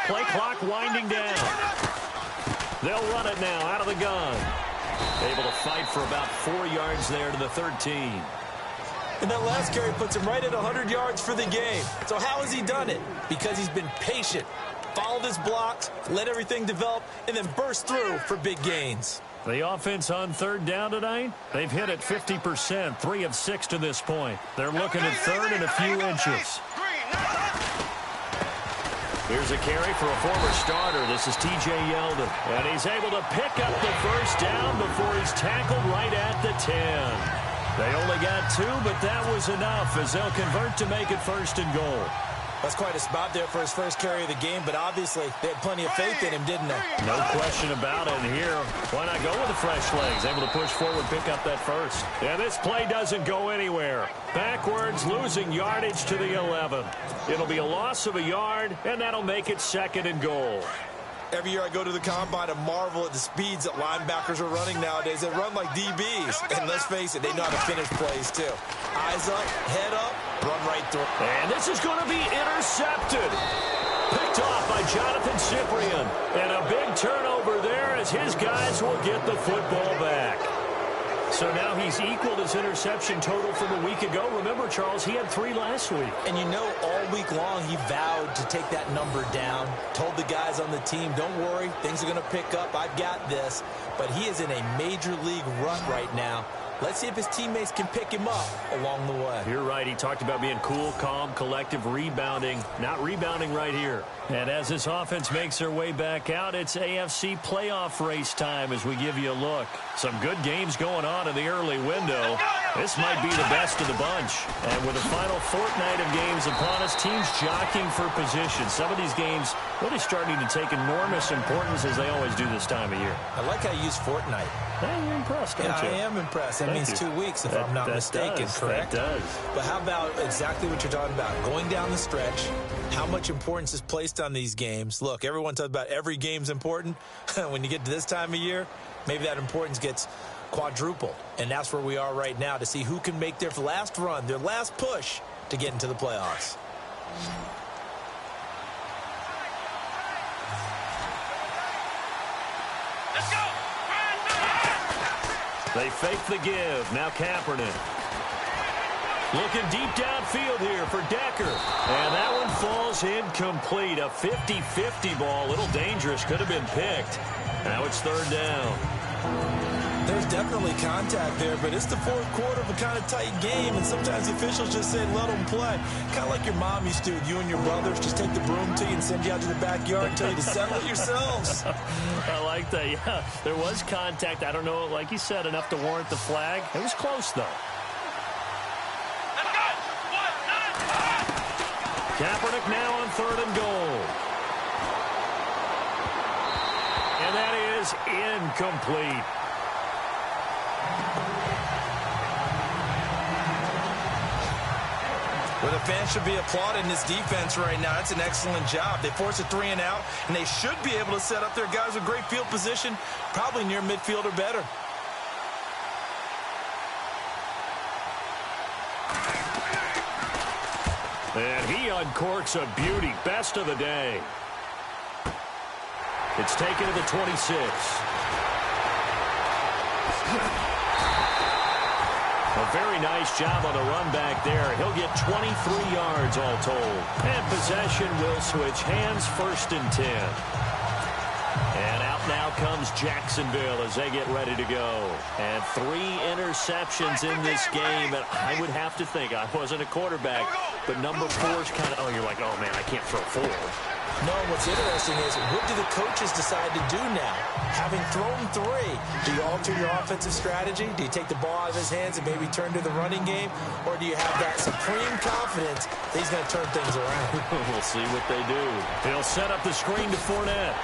Play clock winding down. They'll run it now out of the gun. Able to fight for about 4 yards there to the 13. And that last carry puts him right at 100 yards for the game. So how has he done it? Because he's been patient, followed his blocks, let everything develop, and then burst through for big gains. The offense on third down tonight, they've hit it 50%, 3 of 6 to this point. They're looking at 3rd and a few inches. Here's a carry for a former starter. This is T.J. Yeldon. And he's able to pick up the first down before he's tackled right at the 10. They only got 2, but that was enough as they'll convert to make it 1st and goal. That's quite a spot there for his first carry of the game, but obviously they had plenty of faith in him, didn't they? No question about it. And here, why not go with the fresh legs? Able to push forward, pick up that first. And this play doesn't go anywhere. Backwards, losing yardage to the 11. It'll be a loss of a yard, and that'll make it 2nd and goal. Every year I go to the combine and marvel at the speeds that linebackers are running nowadays. They run like DBs. And let's face it, they know how to finish plays too. Eyes up, head up, run right through. And this is going to be intercepted. Picked off by Jonathan Cyprien. And a big turnover there as his guys will get the football back. So now he's equaled his interception total from a week ago. Remember, Charles, he had 3 last week. And you know, all week long he vowed to take that number down. Told the guys on the team, don't worry, things are going to pick up. I've got this. But he is in a major league rut right now. Let's see if his teammates can pick him up along the way. You're right. He talked about being cool, calm, collective, rebounding. Not rebounding right here. And as this offense makes their way back out, it's AFC playoff race time as we give you a look. Some good games going on in the early window. This might be the best of the bunch. And with the final fortnight of games upon us, teams jockeying for position. Some of these games really starting to take enormous importance as they always do this time of year. I like how you use fortnight. Hey, you're impressed, don't you? I am impressed. That means 2 weeks, if I'm not mistaken, correct? That does. But how about exactly what you're talking about? Going down the stretch, how much importance is placed on these games? Look, everyone talks about every game's important. When you get to this time of year, maybe that importance gets quadruple. And that's where we are right now to see who can make their last run, their last push to get into the playoffs. Let's go! They fake the give. Now Kaepernick. Looking deep downfield here for Decker. And that one falls incomplete. A 50-50 ball. A little dangerous. Could have been picked. Now it's third down. There's definitely contact there, but it's the fourth quarter of a kind of tight game, and sometimes the officials just say, let them play. Kind of like your mom used to with you and your brothers. Just take the broom to you and send you out to the backyard and tell you to settle it yourselves. I like that, yeah. There was contact. I don't know, like you said, enough to warrant the flag. It was close, though. Let's go! Kaepernick now on third and goal. And that is incomplete. Well, the fans should be applauding this defense right now. That's an excellent job. They force a 3 and out, and they should be able to set up their guys with great field position, probably near midfield or better. And he uncorks a beauty. Best of the day. It's taken to the 26. A very nice job on the run back there. He'll get 23 yards all told. And possession will switch hands, 1st and 10. And out now comes Jacksonville as they get ready to go. And 3 interceptions in this game. And I would have to think, I wasn't a quarterback, but number 4's kind of, oh, you're like, oh, man, I can't throw 4. No, what's interesting is, what do the coaches decide to do now? Having thrown 3, do you alter your offensive strategy? Do you take the ball out of his hands and maybe turn to the running game? Or do you have that supreme confidence that he's going to turn things around? We'll see what they do. He'll set up the screen to Fournette.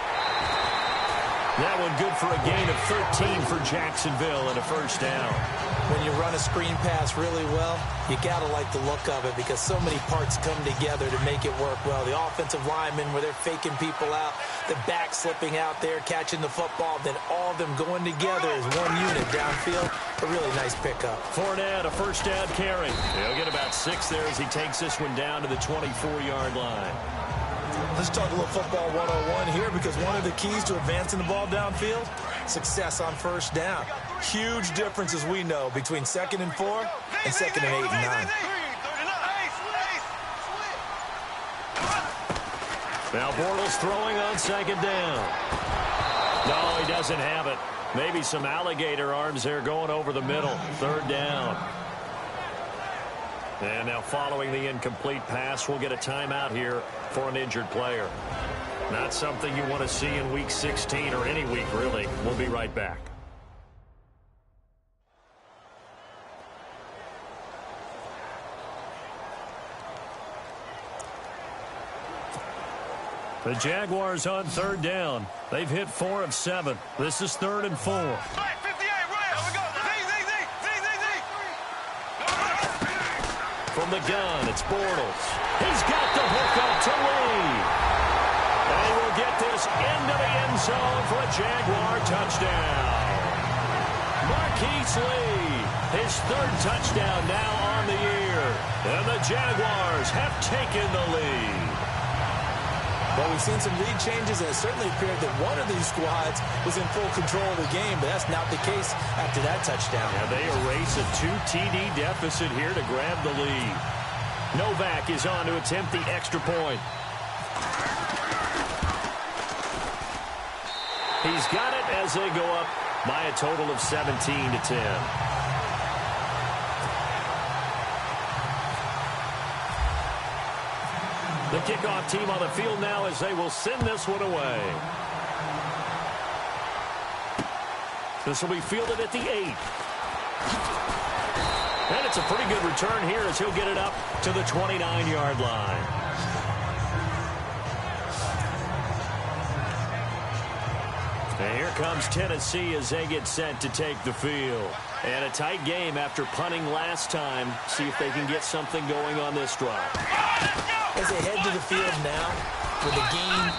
That one good for a gain of 13 for Jacksonville and a 1st down. When you run a screen pass really well, you got to like the look of it because so many parts come together to make it work well. The offensive linemen, where they're faking people out, the back slipping out there, catching the football, then all of them going together as one unit downfield. A really nice pickup. Fournette, a 1st down carry. He'll get about 6 there as he takes this one down to the 24-yard line. Let's talk a little football 101 here because one of the keys to advancing the ball downfield, success on 1st down. Huge difference, as we know, between 2nd and 4 and 2nd and 8 and 9. Now Bortles throwing on 2nd down. No, he doesn't have it. Maybe some alligator arms there going over the middle. 3rd down. And now following the incomplete pass, we'll get a timeout here for an injured player. Not something you want to see in Week 16 or any week, really. We'll be right back. The Jaguars on 3rd down. They've hit 4 of 7. This is 3rd and 4. Right, 58, right. Here we go. From the gun, it's Bortles. He's got the hook up to Lee. And he will get this into the end zone for a Jaguar touchdown. Marquise Lee, his 3rd touchdown now on the year. And the Jaguars have taken the lead. Well, we've seen some lead changes, and it certainly appeared that one of these squads was in full control of the game, but that's not the case after that touchdown. Yeah, they erase a 2 TD deficit here to grab the lead. Novak is on to attempt the extra point. He's got it as they go up by a total of 17-10. The kickoff team on the field now as they will send this one away. This will be fielded at the 8. And it's a pretty good return here as he'll get it up to the 29-yard line. And here comes Tennessee as they get set to take the field. And a tight game after punting last time. See if they can get something going on this drive. As they head to the field now, with the game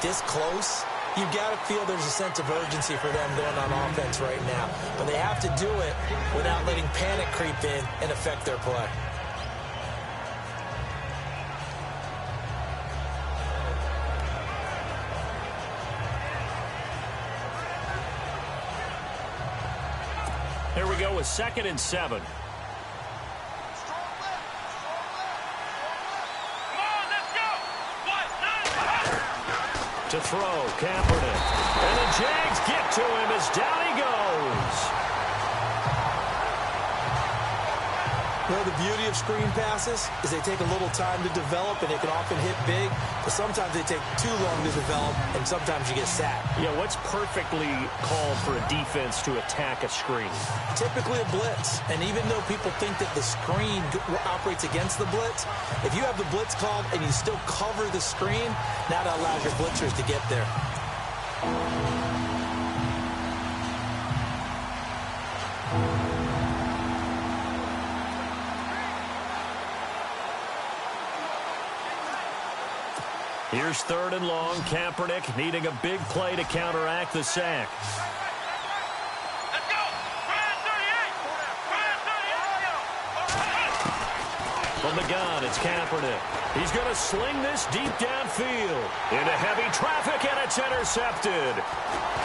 this close, you've got to feel there's a sense of urgency for them going on offense right now. But they have to do it without letting panic creep in and affect their play. Here we go with 2nd and 7. To throw, Kaepernick. And the Jags get to him as down he goes. Well, the beauty of screen passes is they take a little time to develop, and they can often hit big, but sometimes they take too long to develop, and sometimes you get sacked. Yeah, what's perfectly called for a defense to attack a screen? Typically a blitz, and even though people think that the screen operates against the blitz, if you have the blitz called and you still cover the screen, now that allows your blitzers to get there. Here's 3rd and long. Kaepernick needing a big play to counteract the sack. Let's go! Brand 38! From the gun, it's Kaepernick. He's going to sling this deep downfield. Into heavy traffic, and it's intercepted.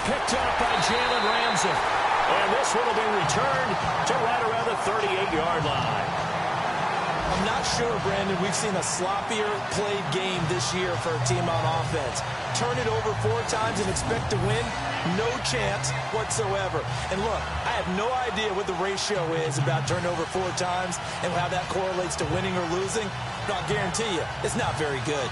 Picked up by Jalen Ramsey. And this one will be returned to right around the 38-yard line. I'm not sure, Brandon, we've seen a sloppier played game this year for a team on offense. Turn it over 4 times and expect to win? No chance whatsoever. And look, I have no idea what the ratio is about turnover 4 times and how that correlates to winning or losing. But I'll guarantee you, it's not very good.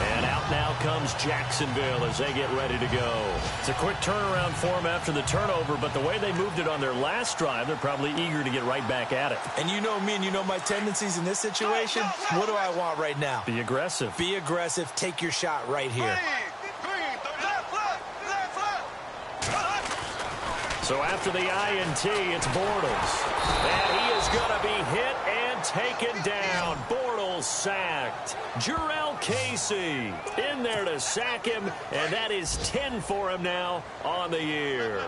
And out now comes Jacksonville as they get ready to go. It's a quick turnaround for them after the turnover, but the way they moved it on their last drive, they're probably eager to get right back at it. And you know me and you know my tendencies in this situation. What do I want right now? Be aggressive. Be aggressive. Take your shot right here. So after the INT, it's Bortles. And he is going to be hit and taken down. Bortles sacked. Jurrell Casey in there to sack him, and that is 10 for him now on the year.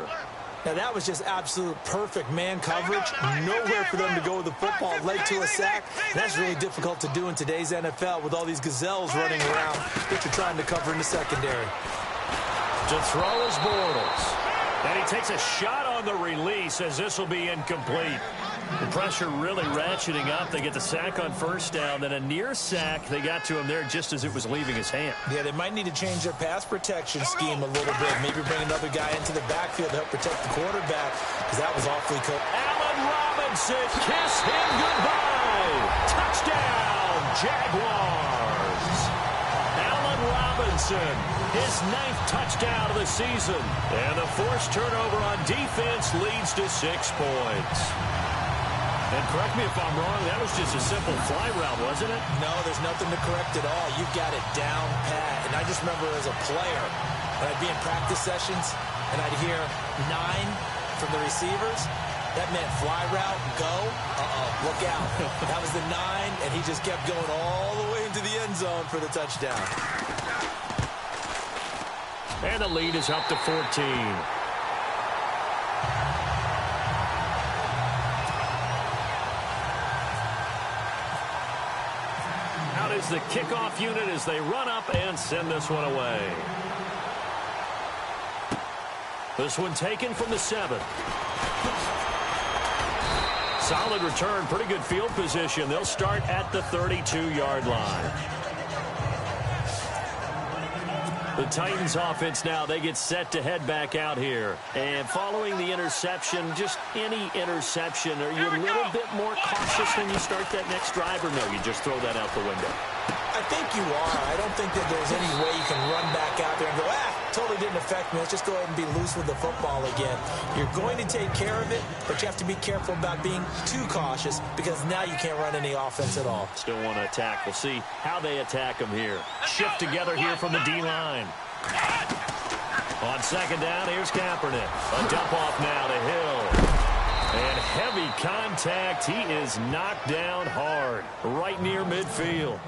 Now, that was just absolute perfect man coverage. Nowhere for them to go with the football. Led to a sack. And that's really difficult to do in today's NFL with all these gazelles running around that you're trying to cover in the secondary. To throw is Bortles. And he takes a shot on the release as this will be incomplete. The pressure really ratcheting up. They get the sack on 1st down. Then a near sack. They got to him there just as it was leaving his hand. Yeah, they might need to change their pass protection scheme a little bit. Maybe bring another guy into the backfield to help protect the quarterback, because that was awfully cool. Allen Robinson, kiss him goodbye. Touchdown, Jaguars. Allen Robinson, his 9th touchdown of the season. And the forced turnover on defense leads to 6 points. And correct me if I'm wrong, that was just a simple fly route, wasn't it? No, there's nothing to correct at all. You've got it down pat. And I just remember as a player, when I'd be in practice sessions, and I'd hear 9 from the receivers, that meant fly route, go, look out. That was the 9, and he just kept going all the way into the end zone for the touchdown. And the lead is up to 14. Out is the kickoff unit as they run up and send this one away. This one taken from the 7. Solid return, pretty good field position. They'll start at the 32-yard line. The Titans offense now, they get set to head back out here. And following the interception, just any interception, are you a little bit more cautious when you start that next drive, or no, you just throw that out the window? I think you are. I don't think that there's any way you can run back out there and go, totally didn't affect me. Let's just go ahead and be loose with the football again. You're going to take care of it, but you have to be careful about being too cautious because now you can't run any offense at all. Still want to attack. We'll see how they attack him here. Shift together here from the D-line. On second down, here's Kaepernick. A dump off now to Hill. And heavy contact. He is knocked down hard right near midfield.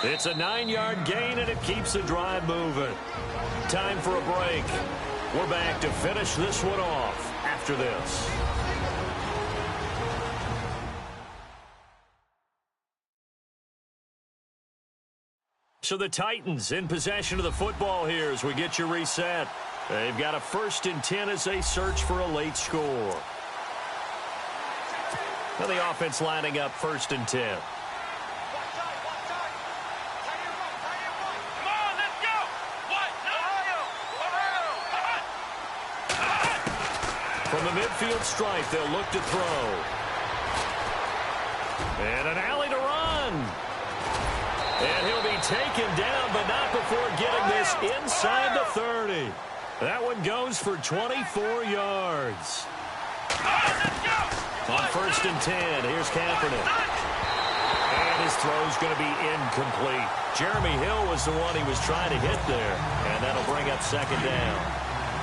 It's a 9-yard gain, and it keeps the drive moving. Time for a break. We're back to finish this one off after this. So the Titans in possession of the football here as we get you reset. They've got a 1st and 10 as they search for a late score. Now the offense lining up 1st and 10. From the midfield stripe, they'll look to throw. And an alley to run. And he'll be taken down, but not before getting this inside the 30. That one goes for 24 yards. On 1st and 10, here's Kaepernick. And his throw's going to be incomplete. Jeremy Hill was the one he was trying to hit there. And that'll bring up 2nd down.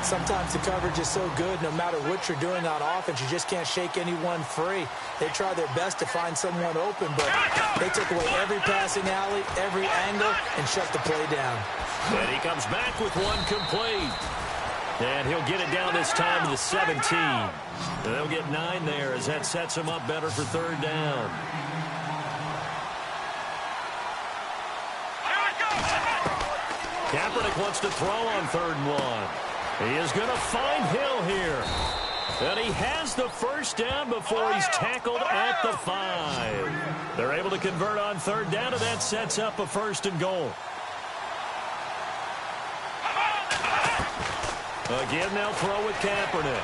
Sometimes the coverage is so good, no matter what you're doing on offense, you just can't shake anyone free. They try their best to find someone open, but they took away every passing alley, every angle, and shut the play down. And he comes back with one complete. And he'll get it down this time to the 17. And they'll get 9 there as that sets him up better for 3rd down. Kaepernick wants to throw on 3rd and 1. He is going to find Hill here. And he has the 1st down before he's tackled at the 5. They're able to convert on 3rd down, and that sets up a 1st and goal. Again, they'll throw with Kaepernick.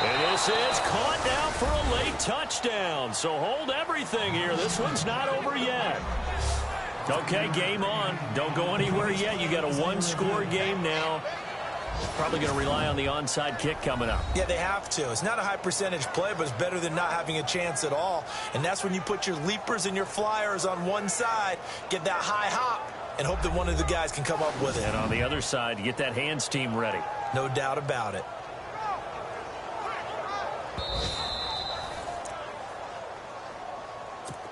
And this is caught down for a late touchdown. So hold everything here. This one's not over yet. Okay, game on. Don't go anywhere yet. You got a 1-score game now. Probably going to rely on the onside kick coming up. Yeah, they have to. It's not a high percentage play, but it's better than not having a chance at all. And that's when you put your leapers and your flyers on one side, get that high hop, and hope that one of the guys can come up with it. And on the other side, you get that hands team ready. No doubt about it.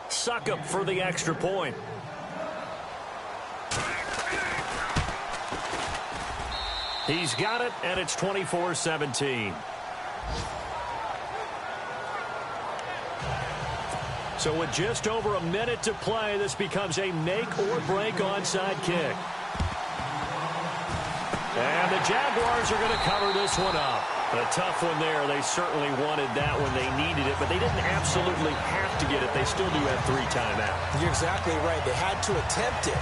Succop for the extra point. He's got it, and it's 24-17. So with just over a minute to play, this becomes a make-or-break onside kick. And the Jaguars are going to cover this one up. A tough one there. They certainly wanted that when they needed it, but they didn't absolutely have to get it. They still do have 3 timeouts. You're exactly right. They had to attempt it.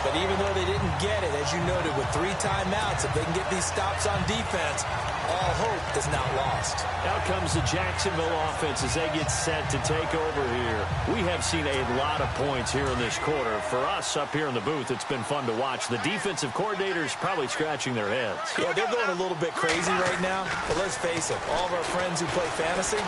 But even though they didn't get it, as you noted, with 3 timeouts, if they can get these stops on defense, all hope is not lost. Out comes the Jacksonville offense as they get set to take over here. We have seen a lot of points here in this quarter. For us up here in the booth, it's been fun to watch. The defensive coordinators probably scratching their heads. Yeah, they're going a little bit crazy right now. But let's face it, all of our friends who play fantasy,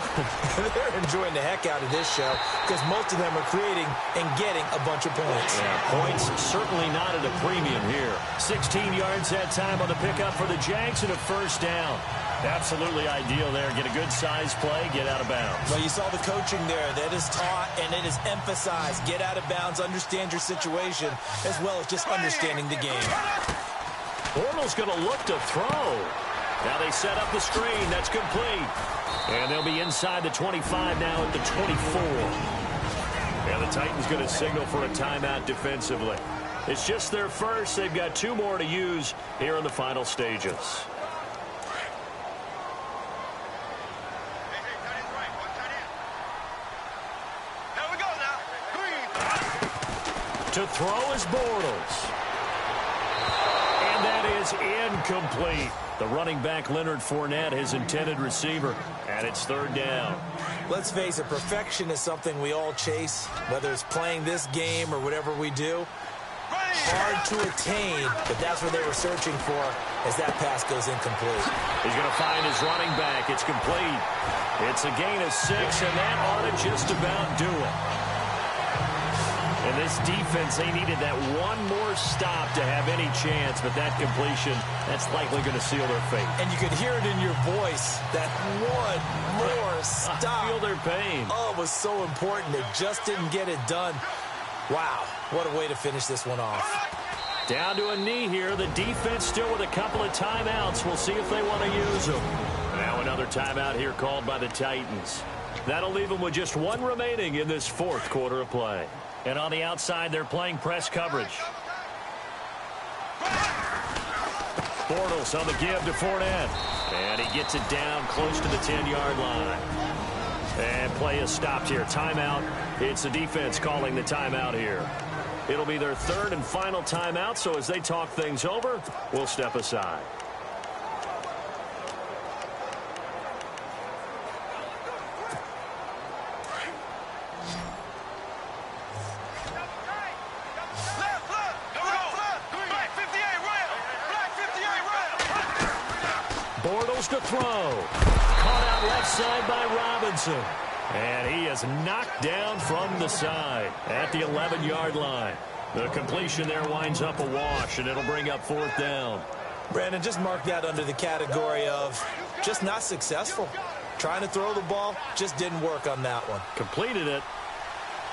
they're enjoying the heck out of this show because most of them are creating and getting a bunch of points. Yeah, points certainly not at a premium here. 16 yards that time on the pickup for the Jags and a 1st down. Absolutely ideal there. Get a good size play, get out of bounds. Well, you saw the coaching there. That is taught and it is emphasized. Get out of bounds, understand your situation, as well as just understanding the game. Bortles going to look to throw. Now they set up the screen. That's complete. And they'll be inside the 25 now at the 24. And the Titans going to signal for a timeout defensively. It's just their first. They've got 2 more to use here in the final stages. To throw is Bortles. And that is incomplete. The running back, Leonard Fournette, his intended receiver, and it's 3rd down. Let's face it, perfection is something we all chase, whether it's playing this game or whatever we do. Hard to attain, but that's what they were searching for as that pass goes incomplete. He's going to find his running back. It's complete. It's a gain of 6, and that ought to just about do it. And this defense, they needed that one more stop to have any chance, but that completion, that's likely going to seal their fate. And you could hear it in your voice, that one more stop. I feel their pain. Oh, it was so important. They just didn't get it done. Wow, what a way to finish this one off. Down to a knee here. The defense still with a couple of timeouts. We'll see if they want to use them. Now another timeout here called by the Titans. That'll leave them with just one remaining in this fourth quarter of play. And on the outside, they're playing press coverage. Bortles on the give to Fournette. And he gets it down close to the 10-yard line. And play is stopped here. Timeout. It's the defense calling the timeout here. It'll be their third and final timeout, so as they talk things over, we'll step aside. Bortles to throw. Caught out left side by Robinson. And he is knocked down from the side at the 11-yard line. The completion there winds up a wash, and it'll bring up fourth down. Brandon, just mark that under the category of just not successful. Trying to throw the ball, just didn't work on that one. Completed it.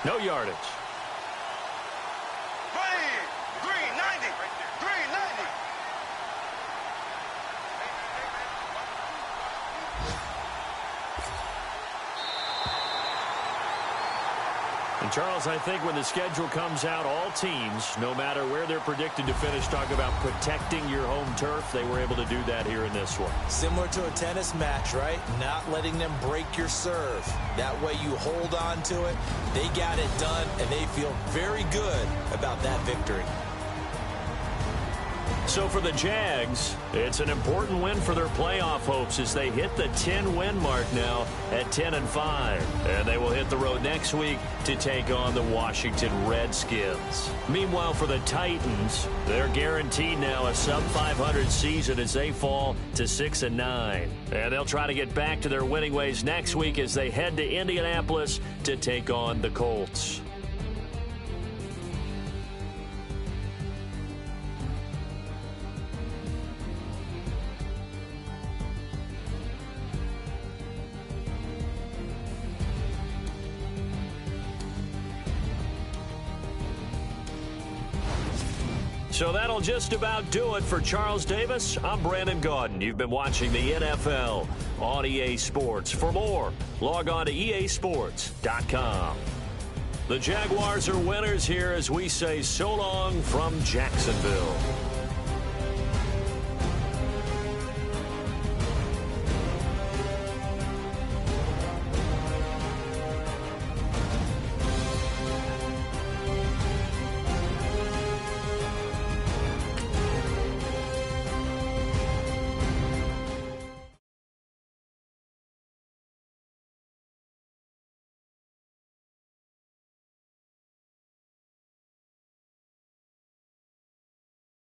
No yardage. Green 90. Green 90. And Charles, I think when the schedule comes out, all teams, no matter where they're predicted to finish, talk about protecting your home turf. They were able to do that here in this one. Similar to a tennis match, right? Not letting them break your serve. That way you hold on to it. They got it done, and they feel very good about that victory. So for the Jags, it's an important win for their playoff hopes as they hit the 10-win mark now at 10-5. And they will hit the road next week to take on the Washington Redskins. Meanwhile, for the Titans, they're guaranteed now a sub-500 season as they fall to 6-9. And they'll try to get back to their winning ways next week as they head to Indianapolis to take on the Colts. So that'll just about do it for Charles Davis. I'm Brandon Gaudin. You've been watching the NFL on EA Sports. For more, log on to easports.com. The Jaguars are winners here as we say so long from Jacksonville.